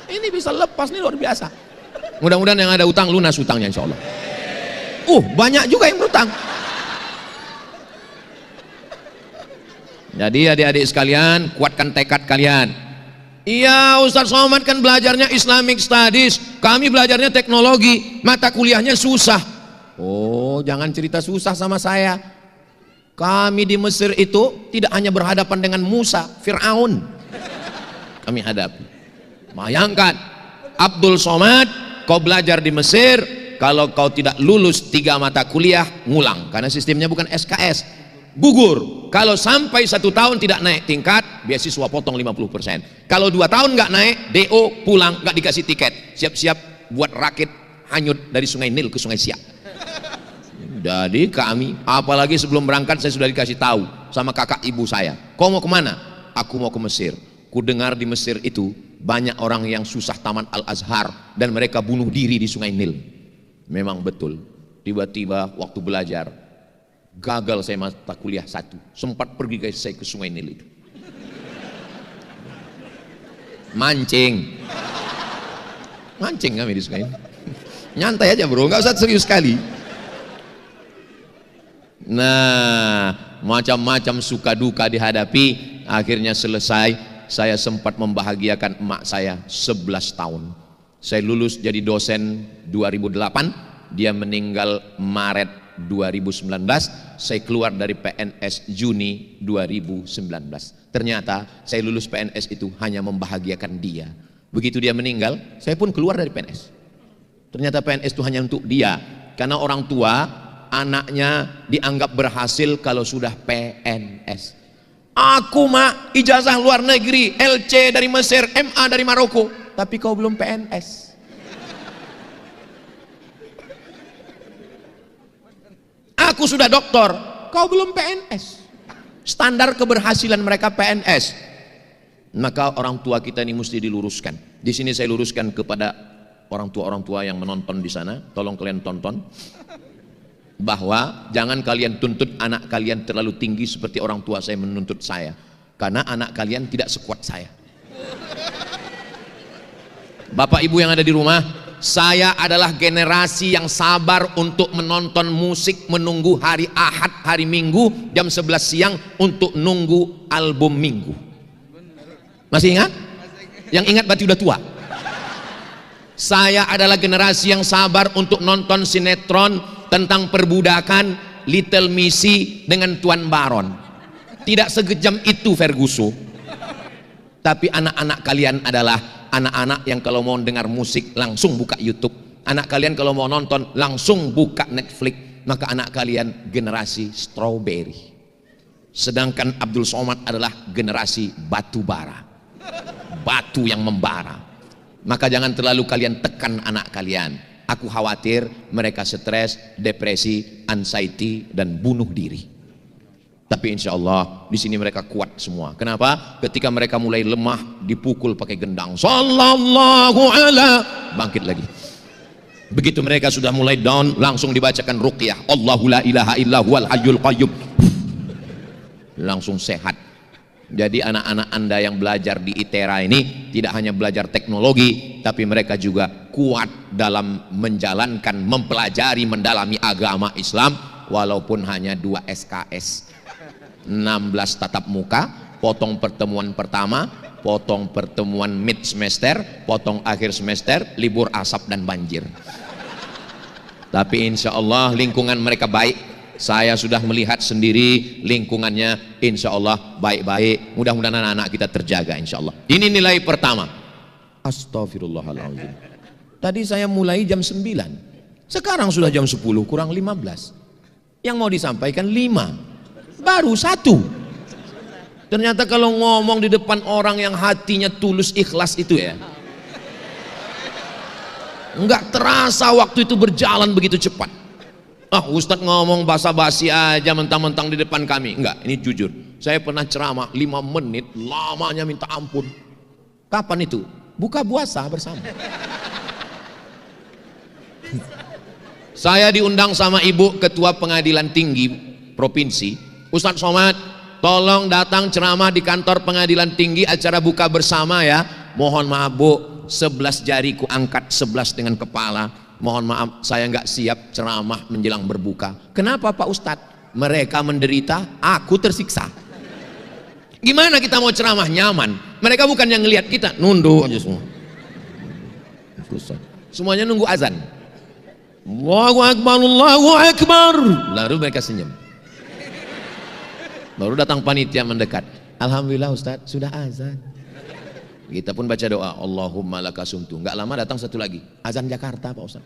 Ini bisa lepas, ini luar biasa. Mudah-mudahan yang ada utang lunas utangnya insya Allah. Banyak juga yang berutang. Jadi adik-adik sekalian, kuatkan tekad kalian. Iya Ustadz Somad kan belajarnya Islamic Studies, kami belajarnya teknologi, mata kuliahnya susah. Jangan cerita susah sama saya. Kami di Mesir itu tidak hanya berhadapan dengan Musa, Fir'aun kami hadapi. Bayangkan Abdul Somad, kau belajar di Mesir, kalau kau tidak lulus 3 mata kuliah, ngulang, karena sistemnya bukan SKS, gugur. Kalau sampai 1 tahun tidak naik tingkat, beasiswa potong 50%. Kalau 2 tahun nggak naik, DO pulang, nggak dikasih tiket, siap-siap buat rakit hanyut dari Sungai Nil ke Sungai Siak. Jadi kami, apalagi sebelum berangkat saya sudah dikasih tahu sama kakak ibu saya, kau mau kemana? Aku mau ke Mesir. Ku dengar di Mesir itu banyak orang yang susah tamat Al-Azhar dan mereka bunuh diri di Sungai Nil. Memang betul. Tiba-tiba waktu belajar gagal saya mata kuliah 1, sempat pergi guys saya ke Sungai Nil itu. Mancing kami di Sungai Nil. Nyantai aja bro, nggak usah serius sekali. Nah, macam-macam suka duka dihadapi. Akhirnya selesai. Saya sempat membahagiakan emak saya 11 tahun. Saya lulus jadi dosen 2008, dia meninggal Maret 2019. Saya keluar dari PNS Juni 2019. Ternyata saya lulus PNS itu hanya membahagiakan dia. Begitu dia meninggal, saya pun keluar dari PNS. Ternyata PNS itu hanya untuk dia, karena orang tua anaknya dianggap berhasil kalau sudah PNS. Aku mak ijazah luar negeri, LC dari Mesir, MA dari Maroko, tapi kau belum PNS. Aku sudah doktor, kau belum PNS. Standar keberhasilan mereka PNS. Maka orang tua kita ini mesti diluruskan. Di sini saya luruskan kepada orang tua yang menonton di sana, tolong kalian tonton, bahwa jangan kalian tuntut anak kalian terlalu tinggi seperti orang tua saya menuntut saya, karena anak kalian tidak sekuat saya. Bapak ibu yang ada di rumah, saya adalah generasi yang sabar untuk menonton musik, menunggu hari Ahad, hari Minggu jam 11 siang untuk nunggu album Minggu. Masih ingat? Yang ingat berarti udah tua. Saya adalah generasi yang sabar untuk nonton sinetron tentang perbudakan, Little Missy dengan Tuan Baron. Tidak sekejam itu Ferguson. Tapi anak-anak kalian adalah anak-anak yang kalau mau dengar musik langsung buka YouTube. Anak kalian kalau mau nonton langsung buka Netflix. Maka anak kalian generasi strawberry. Sedangkan Abdul Somad adalah generasi batu bara. Batu yang membara. Maka jangan terlalu kalian tekan anak kalian. Aku khawatir mereka stres, depresi, anxiety, dan bunuh diri. Tapi insya Allah di sini mereka kuat semua. Kenapa? Ketika mereka mulai lemah, dipukul pakai gendang. Sallallahu ala, bangkit lagi. Begitu mereka sudah mulai down, langsung dibacakan ruqyah. Allahu la ilaha illa huwal hayyul qayyum. Langsung sehat. Jadi anak-anak Anda yang belajar di ITERA ini tidak hanya belajar teknologi, tapi mereka juga kuat dalam menjalankan, mempelajari, mendalami agama Islam, walaupun hanya 2 SKS, 16 tatap muka, potong pertemuan pertama, potong pertemuan mid semester, potong akhir semester, libur asap dan banjir. Tapi insya Allah lingkungan mereka baik. Saya sudah melihat sendiri lingkungannya, insya Allah baik-baik. Mudah-mudahan anak-anak kita terjaga insya Allah. Ini nilai pertama. Astagfirullahaladzim. Tadi saya mulai jam 9, sekarang sudah jam 10 kurang 15. Yang mau disampaikan 5, baru 1. Ternyata kalau ngomong di depan orang yang hatinya tulus ikhlas itu ya, enggak terasa waktu itu berjalan begitu cepat. Ustadz ngomong basa-basi aja mentang-mentang di depan kami. Enggak, ini jujur. Saya pernah ceramah 5 menit, lamanya minta ampun. Kapan itu? Buka puasa bersama. Saya diundang sama ibu ketua pengadilan tinggi provinsi. Ustadz Somad, tolong datang ceramah di kantor pengadilan tinggi, acara buka bersama ya. Mohon maaf bu, 11 jariku angkat, 11 dengan kepala. Mohon maaf, saya nggak siap ceramah menjelang berbuka. Kenapa Pak Ustadz? Mereka menderita, aku tersiksa. Gimana kita mau ceramah nyaman? Mereka bukan yang ngelihat kita, nunduk aja semua. Semuanya nunggu azan. Allahu Akbar, Allahu Akbar. Lalu mereka senyum. Baru datang panitia mendekat. Alhamdulillah Ustadz, sudah azan. Kita pun baca doa, Allahumma lakasumtu. Nggak lama datang satu lagi, azan Jakarta Pak Ustaz.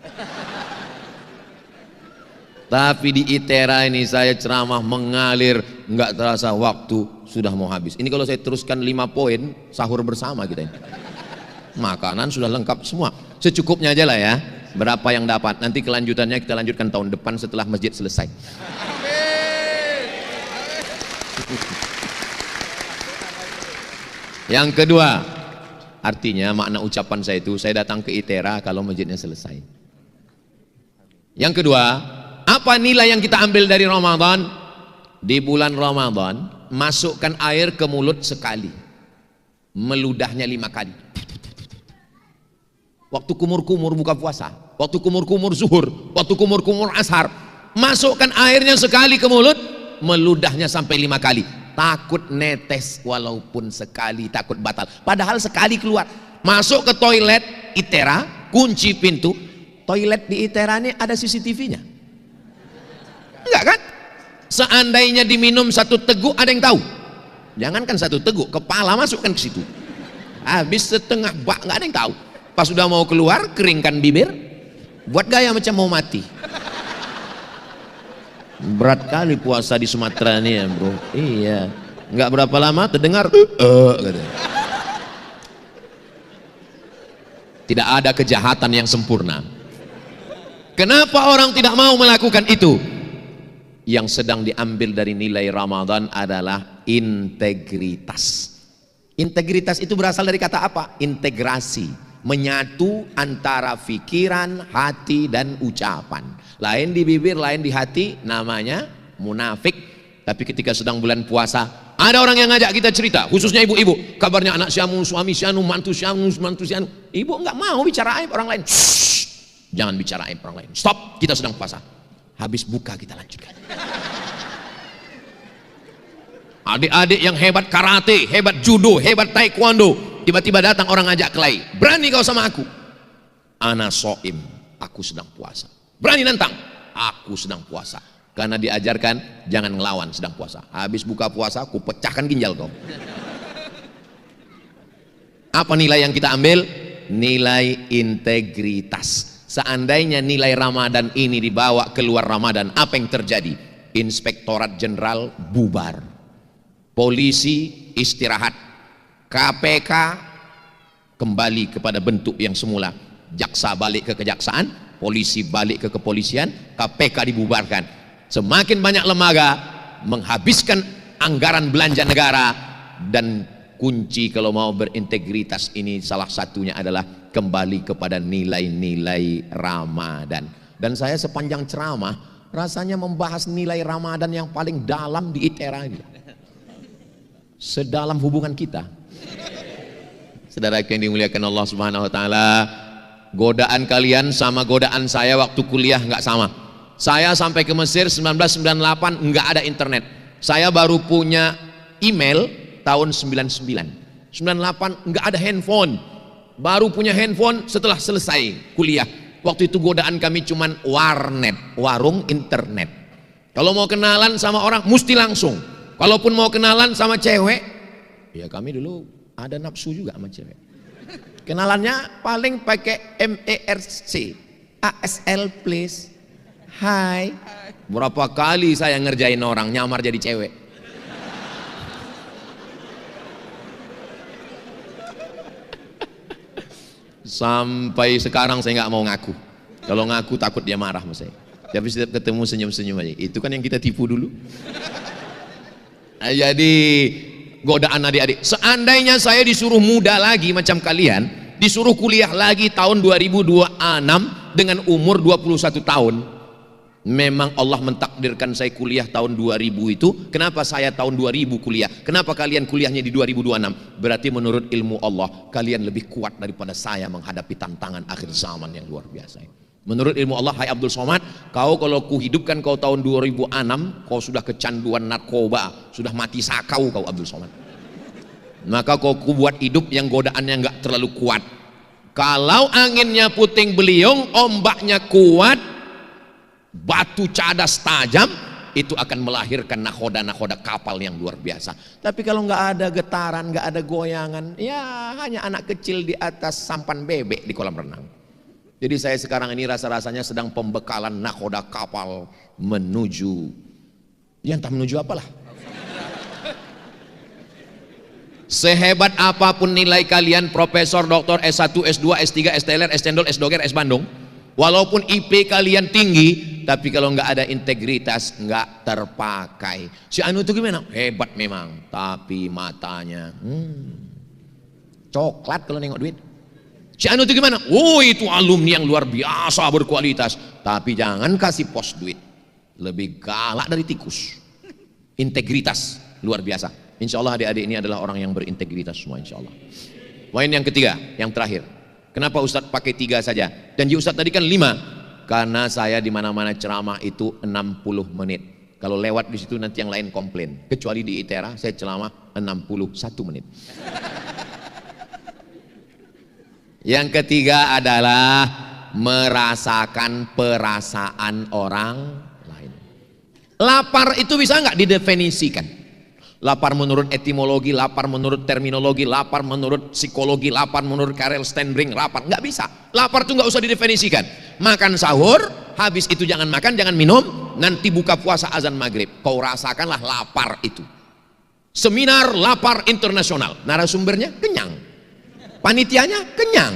Tapi di ITERA ini saya ceramah mengalir, nggak terasa waktu sudah mau habis. Ini kalau saya teruskan 5 poin, sahur bersama kita ini. Makanan sudah lengkap semua. Secukupnya aja lah ya. Berapa yang dapat? Nanti kelanjutannya kita lanjutkan tahun depan setelah masjid selesai. Yang kedua, artinya makna ucapan saya itu, saya datang ke ITERA kalau masjidnya selesai. Yang kedua, apa nilai yang kita ambil dari Ramadan? Di bulan Ramadan, masukkan air ke mulut sekali, meludahnya 5 kali. Waktu kumur-kumur buka puasa, waktu kumur-kumur zuhur, waktu kumur-kumur ashar, masukkan airnya sekali ke mulut, meludahnya sampai 5 kali. Takut netes walaupun sekali, takut batal. Padahal sekali keluar. Masuk ke toilet ITERA, kunci pintu. Toilet di ITERA ini ada CCTV-nya? Enggak kan? Seandainya diminum 1 teguk, ada yang tahu? Jangankan 1 teguk, kepala masukkan ke situ. Habis setengah bak, nggak ada yang tahu. Pas sudah mau keluar, keringkan bibir, buat gaya macam mau mati. Berat kali puasa di Sumatera ini ya bro. Iya, nggak berapa lama terdengar gitu. Tidak ada kejahatan yang sempurna. Kenapa orang tidak mau melakukan itu? Yang sedang diambil dari nilai Ramadan adalah integritas. Integritas itu berasal dari kata apa? Integrasi, menyatu antara pikiran, hati dan ucapan. Lain di bibir, lain di hati, namanya munafik. Tapi ketika sedang bulan puasa, ada orang yang ngajak kita cerita, khususnya ibu-ibu, kabarnya anak siamu, suami sianu, mantu sianu, mantu sianu. Ibu nggak mau bicara aib orang lain. Shh, jangan bicara aib orang lain. Stop, kita sedang puasa. Habis buka kita lanjutkan. Adik-adik yang hebat karate, hebat judo, hebat taekwondo, tiba-tiba datang orang ngajak kelahi. Berani kau sama aku? Ana soim, aku sedang puasa. Berani nantang? Aku sedang puasa. Karena diajarkan jangan ngelawan sedang puasa. Habis buka puasa, aku pecahkan ginjal kau. Apa nilai yang kita ambil? Nilai integritas. Seandainya nilai Ramadan ini dibawa keluar Ramadan, apa yang terjadi? Inspektorat Jenderal bubar, polisi istirahat, KPK kembali kepada bentuk yang semula, jaksa balik ke kejaksaan, polisi balik ke kepolisian, KPK dibubarkan. Semakin banyak lembaga menghabiskan anggaran belanja negara, dan kunci kalau mau berintegritas ini salah satunya adalah kembali kepada nilai-nilai Ramadan. Dan saya sepanjang ceramah rasanya membahas nilai Ramadan yang paling dalam di ITERA ini. Sedalam hubungan kita. Saudara yang dimuliakan Allah Subhanahu wa taala, godaan kalian sama godaan saya waktu kuliah nggak sama. Saya sampai ke Mesir 1998 nggak ada internet. Saya baru punya email tahun 99. 98 nggak ada handphone. Baru punya handphone setelah selesai kuliah. Waktu itu godaan kami cuman warnet, warung internet. Kalau mau kenalan sama orang mesti langsung. Kalaupun mau kenalan sama cewek, ya kami dulu ada nafsu juga sama cewek. Kenalannya paling pakai MERC, ASL please, hai. Berapa kali saya ngerjain orang nyamar jadi cewek. Sampai sekarang saya nggak mau ngaku. Kalau ngaku takut dia marah sama saya. Tapi setiap ketemu senyum-senyum aja. Itu kan yang kita tipu dulu. Jadi godaan adik-adik. Seandainya saya disuruh muda lagi macam kalian, disuruh kuliah lagi tahun 2026 dengan umur 21 tahun. Memang Allah mentakdirkan saya kuliah tahun 2000 itu. Kenapa saya tahun 2000 kuliah? Kenapa kalian kuliahnya di 2026? Berarti menurut ilmu Allah kalian lebih kuat daripada saya menghadapi tantangan akhir zaman yang luar biasa. Menurut ilmu Allah, hai Abdul Somad, kau kalau kuhidupkan kau tahun 2006, kau sudah kecanduan narkoba, sudah mati sakau kau Abdul Somad. Maka kau kubuat hidup yang godaannya enggak terlalu kuat. Kalau anginnya puting beliung, ombaknya kuat, batu cadas tajam, itu akan melahirkan nakoda-nakoda kapal yang luar biasa. Tapi kalau nggak ada getaran, nggak ada goyangan, ya hanya anak kecil di atas sampan bebek di kolam renang. Jadi saya sekarang ini rasa-rasanya sedang pembekalan nakoda kapal menuju, ya entah menuju apalah. Sehebat apapun nilai kalian profesor, doktor, S1, S2, S3, STLR, S-Cendol, S-Doger, S-Bandung, walaupun IP kalian tinggi, tapi kalau nggak ada integritas nggak terpakai. Si Anu itu gimana? Hebat memang, tapi matanya coklat kalau nengok duit. Si Anu itu gimana? Oh, itu alumni yang luar biasa berkualitas, tapi jangan kasih pos duit, lebih galak dari tikus. Integritas luar biasa. Insya Allah adik-adik ini adalah orang yang berintegritas semua, insya Allah. Poin yang ketiga, yang terakhir. Kenapa Ustadz pakai 3 saja? Janji Ustadz tadi kan 5. Karena saya di mana-mana ceramah itu 60 menit. Kalau lewat di situ nanti yang lain komplain. Kecuali di ITERA saya ceramah 61 menit. Yang ketiga adalah merasakan perasaan orang lain. Lapar itu bisa nggak didefinisikan? Lapar menurut etimologi, lapar menurut terminologi, lapar menurut psikologi, lapar menurut Karel Steinbrink, lapar nggak bisa. Lapar itu nggak usah didefinisikan. Makan sahur, habis itu jangan makan, jangan minum, nanti buka puasa azan maghrib. Kau rasakanlah lapar itu. Seminar lapar internasional, narasumbernya kenyang, panitianya kenyang,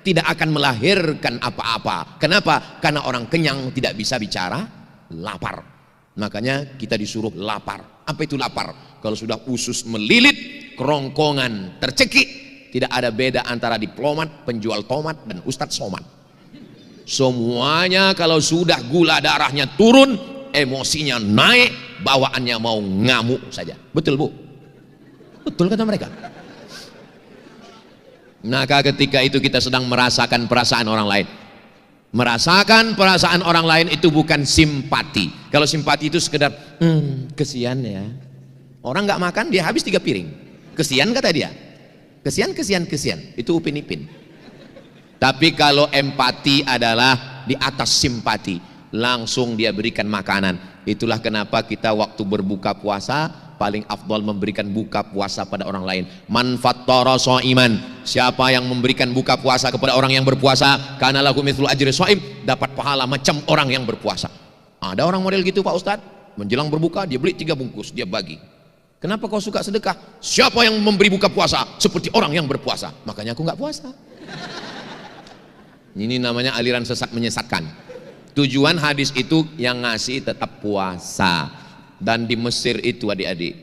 tidak akan melahirkan apa-apa. Kenapa? Karena orang kenyang tidak bisa bicara lapar. Makanya kita disuruh lapar. Apa itu lapar? Kalau sudah usus melilit, kerongkongan tercekik, tidak ada beda antara diplomat, penjual tomat, dan Ustadz Somad. Semuanya kalau sudah gula darahnya turun, emosinya naik, bawaannya mau ngamuk saja. Betul Bu? Betul kata mereka. Maka ketika itu kita sedang merasakan perasaan orang lain. Merasakan perasaan orang lain itu bukan simpati. Kalau simpati itu sekedar kesian ya. Orang nggak makan dia habis 3 piring. Kesian kata dia. Kesian. Itu Upin Ipin. Tapi kalau empati adalah di atas simpati, langsung dia berikan makanan. Itulah kenapa kita waktu berbuka puasa paling afdal memberikan buka puasa pada orang lain. Man fattara shaiman, siapa yang memberikan buka puasa kepada orang yang berpuasa, kana lahu mithlu ajri shaim, dapat pahala macam orang yang berpuasa. Ada orang model gitu Pak Ustadz, menjelang berbuka dia beli 3 bungkus, dia bagi. Kenapa kau suka sedekah? Siapa yang memberi buka puasa seperti orang yang berpuasa, makanya aku nggak puasa. Ini namanya aliran sesat menyesatkan. Tujuan hadis itu yang ngasih tetap puasa. Dan di Mesir itu adik-adik,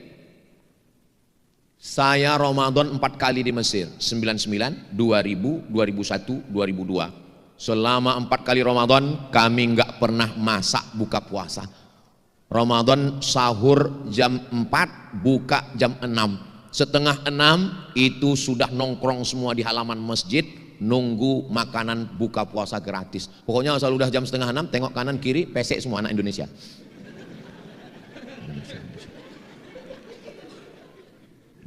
saya Ramadan 4 kali di Mesir, 99, 2000, 2001, 2002. Selama 4 kali Ramadan kami nggak pernah masak buka puasa. Ramadan sahur jam 4, buka jam 6. Setengah 6 itu sudah nongkrong semua di halaman masjid, nunggu makanan buka puasa gratis. Pokoknya asal udah jam setengah 6, tengok kanan kiri, pesek semua anak Indonesia.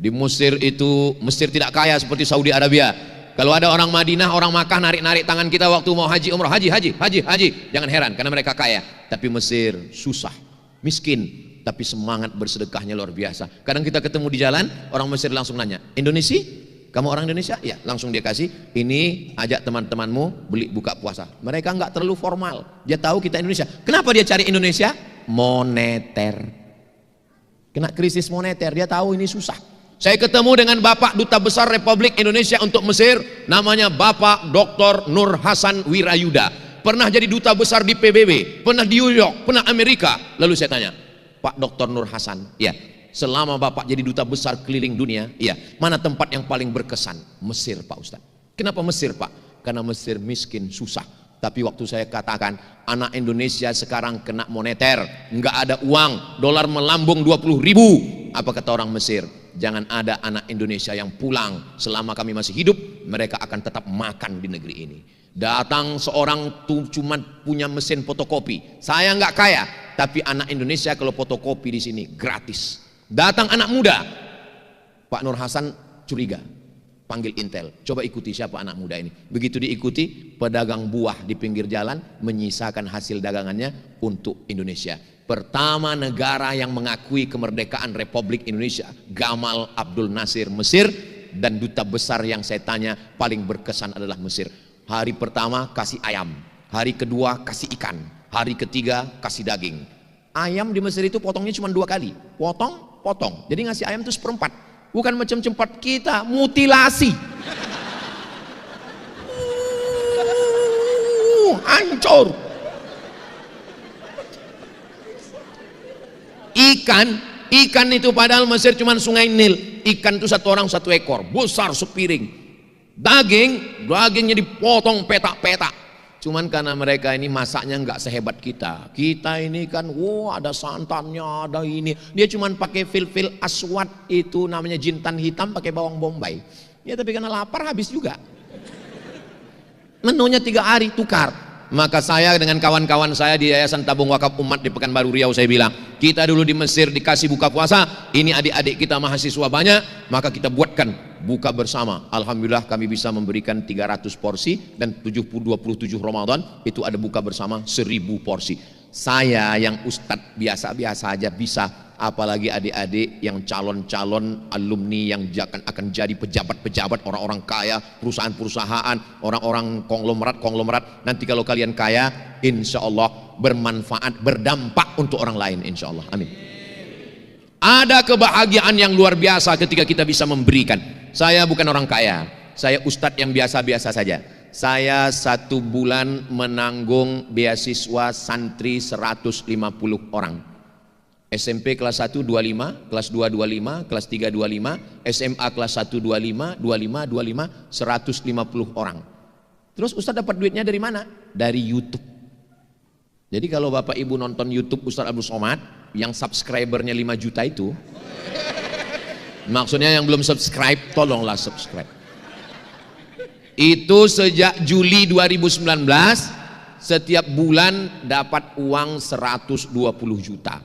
Di Mesir itu, Mesir tidak kaya seperti Saudi Arabia. Kalau ada orang Madinah, orang Makkah narik-narik tangan kita waktu mau haji umrah, haji, jangan heran karena mereka kaya. Tapi Mesir susah, miskin, tapi semangat bersedekahnya luar biasa. Kadang kita ketemu di jalan, orang Mesir langsung nanya, Indonesia? Kamu orang Indonesia? Ya, langsung dia kasih, ini ajak teman-temanmu beli buka puasa. Mereka nggak terlalu formal, dia tahu kita Indonesia. Kenapa dia cari Indonesia? Moneter. Kena krisis moneter, dia tahu ini susah. Saya ketemu dengan Bapak Duta Besar Republik Indonesia untuk Mesir, namanya Bapak Dr. Nur Hasan Wirayuda. Pernah jadi duta besar di PBB, pernah di New York, pernah Amerika. Lalu saya tanya, Pak Dr. Nur Hasan, ya, selama Bapak jadi duta besar keliling dunia, ya, mana tempat yang paling berkesan? Mesir Pak Ustadz. Kenapa Mesir Pak? Karena Mesir miskin, susah. Tapi waktu saya katakan, anak Indonesia sekarang kena moneter, nggak ada uang, dolar melambung 20.000. Apa kata orang Mesir? Jangan ada anak Indonesia yang pulang selama kami masih hidup, mereka akan tetap makan di negeri ini. Datang seorang tuh cuma punya mesin fotokopi, saya nggak kaya, tapi anak Indonesia kalau fotokopi di sini gratis. Datang anak muda, Pak Nur Hasan curiga, panggil Intel, coba ikuti siapa anak muda ini. Begitu diikuti, pedagang buah di pinggir jalan menyisakan hasil dagangannya untuk Indonesia. Pertama negara yang mengakui kemerdekaan Republik Indonesia, Gamal Abdul Nasir Mesir. Dan duta besar yang saya tanya paling berkesan adalah Mesir. Hari pertama kasih ayam, hari kedua kasih ikan, hari ketiga kasih daging. Ayam di Mesir itu potongnya cuma 2 kali, potong. Jadi ngasih ayam itu 1/4. Bukan macam tempat kita mutilasi. Hancur. Ikan itu padahal Mesir cuma sungai Nil. Ikan itu 1 orang 1 ekor, besar sepiring. Dagingnya dipotong petak-petak. Cuman karena mereka ini masaknya nggak sehebat kita. Kita ini kan, ada santannya, ada ini. Dia cuman pakai fil-fil aswad, itu namanya jintan hitam, pakai bawang bombay. Ya tapi karena lapar habis juga. Menunya 3 hari tukar. Maka saya dengan kawan-kawan saya di Yayasan Tabung Wakaf Umat di Pekanbaru Riau, saya bilang, kita dulu di Mesir dikasih buka puasa, ini adik-adik kita mahasiswa banyak, maka kita buatkan buka bersama. Alhamdulillah kami bisa memberikan 300 porsi, dan 27 Ramadan itu ada buka bersama 1000 porsi. Saya yang ustadz biasa-biasa aja bisa, apalagi adik-adik yang calon-calon alumni yang akan jadi pejabat-pejabat, orang-orang kaya, perusahaan-perusahaan, orang-orang konglomerat. Nanti kalau kalian kaya, insya Allah bermanfaat, berdampak untuk orang lain, insya Allah. Amin. Ada kebahagiaan yang luar biasa ketika kita bisa memberikan. Saya bukan orang kaya, saya ustadz yang biasa-biasa saja. Saya 1 bulan menanggung beasiswa santri 150 orang. SMP kelas 1 25, kelas 2 25, kelas 3 25, SMA kelas 1 25, 150 orang. Terus Ustaz dapat duitnya dari mana? Dari YouTube. Jadi kalau Bapak Ibu nonton YouTube Ustaz Abdul Somad yang subscribernya 5 juta itu, maksudnya yang belum subscribe, tolonglah subscribe. Itu sejak Juli 2019 setiap bulan dapat uang 120 juta.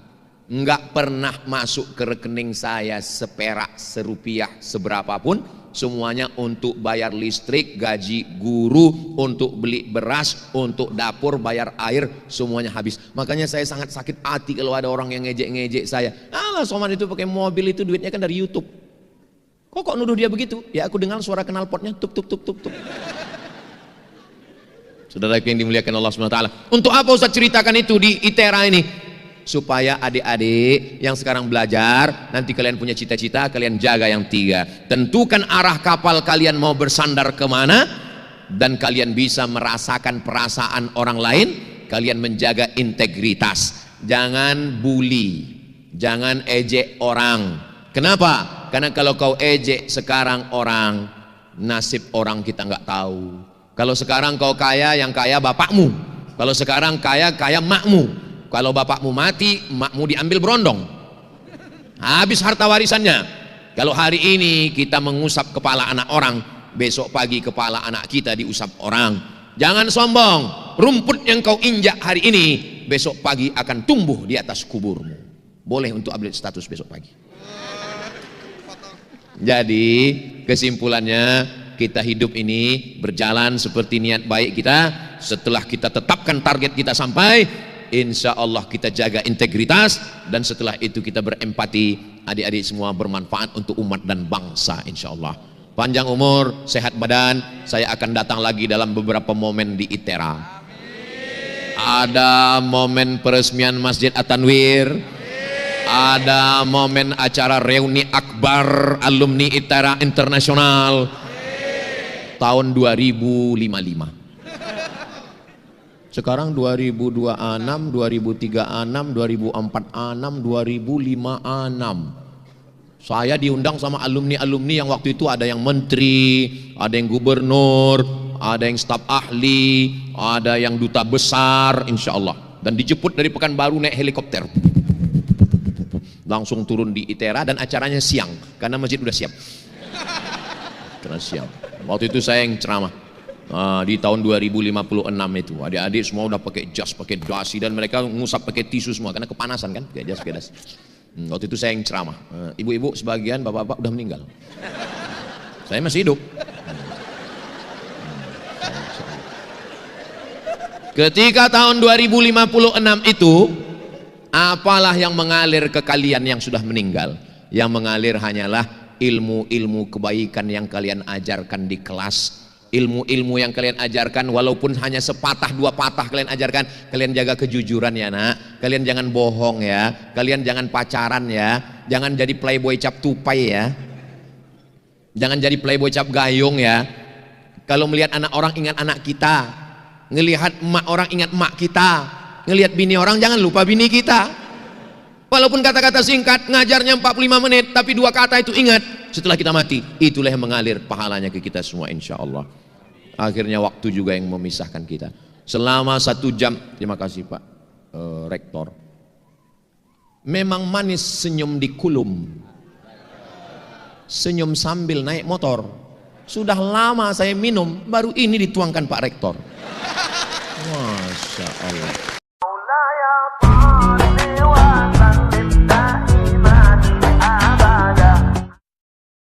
Enggak pernah masuk ke rekening saya seperak, serupiah, seberapapun. Semuanya untuk bayar listrik, gaji guru, untuk beli beras, untuk dapur, bayar air, semuanya habis. Makanya saya sangat sakit hati kalau ada orang yang ngejek-ngejek saya. Alah, Somad itu pakai mobil itu duitnya kan dari YouTube. Kok nuduh dia begitu? Ya aku dengar suara knalpotnya tuk tuk tuk tuk tuk. Saudara yang dimuliakan Allah SWT. Untuk apa Ustaz ceritakan itu di ITERA ini? Supaya adik-adik yang sekarang belajar, nanti kalian punya cita-cita, kalian jaga yang 3. Tentukan arah kapal kalian mau bersandar kemana, dan kalian bisa merasakan perasaan orang lain. Kalian menjaga integritas. Jangan bully, jangan ejek orang. Kenapa? Karena kalau kau ejek sekarang orang, nasib orang kita nggak tahu. Kalau sekarang kau kaya, yang kaya bapakmu. Kalau sekarang kaya makmu. Kalau bapakmu mati, makmu diambil berondong. Habis harta warisannya. Kalau hari ini kita mengusap kepala anak orang, besok pagi kepala anak kita diusap orang. Jangan sombong. Rumput yang kau injak hari ini, besok pagi akan tumbuh di atas kuburmu. Boleh untuk update status besok pagi. Jadi kesimpulannya, kita hidup ini berjalan seperti niat baik kita. Setelah kita tetapkan target kita sampai, insya Allah kita jaga integritas, dan setelah itu kita berempati. Adik-adik semua bermanfaat untuk umat dan bangsa, insya Allah. Panjang umur, sehat badan. Saya akan datang lagi dalam beberapa momen di ITERA. Ada momen peresmian Masjid At-Tanwir, ada momen acara reuni akbar alumni ITERA internasional tahun 2055. Sekarang 2026, 2036, 2046, 2056. Saya diundang sama alumni-alumni yang waktu itu ada yang menteri, ada yang gubernur, ada yang staf ahli, ada yang duta besar, insya Allah. Dan dijemput dari Pekanbaru naik helikopter. Langsung turun di ITERA, dan acaranya siang karena masjid udah siap. Karena siap. Waktu itu saya yang ceramah di tahun 2056 itu. Adik-adik semua udah pakai jas, pakai dasi, dan mereka ngusap pakai tisu semua karena kepanasan kan, pakai jas, pakai dasi. Waktu itu saya yang ceramah. Ibu-ibu sebagian, bapak-bapak udah meninggal. Saya masih hidup. Ketika tahun 2056 itu, apalah yang mengalir ke kalian yang sudah meninggal? Yang mengalir hanyalah ilmu-ilmu kebaikan yang kalian ajarkan di kelas, ilmu-ilmu yang kalian ajarkan, walaupun hanya sepatah dua patah kalian ajarkan, kalian jaga kejujuran ya nak, kalian jangan bohong ya, kalian jangan pacaran ya, jangan jadi playboy cap tupai ya, jangan jadi playboy cap gayung ya. Kalau melihat anak orang ingat anak kita, ngelihat emak orang ingat emak kita, ngelihat bini orang jangan lupa bini kita. Walaupun kata-kata singkat, ngajarnya 45 menit, tapi dua kata itu ingat setelah kita mati, itulah yang mengalir pahalanya ke kita semua insya Allah. Akhirnya waktu juga yang memisahkan kita selama 1 jam. Terima kasih Pak Rektor. Memang manis senyum di kulum, senyum sambil naik motor. Sudah lama saya minum, baru ini dituangkan Pak Rektor. Masya Allah.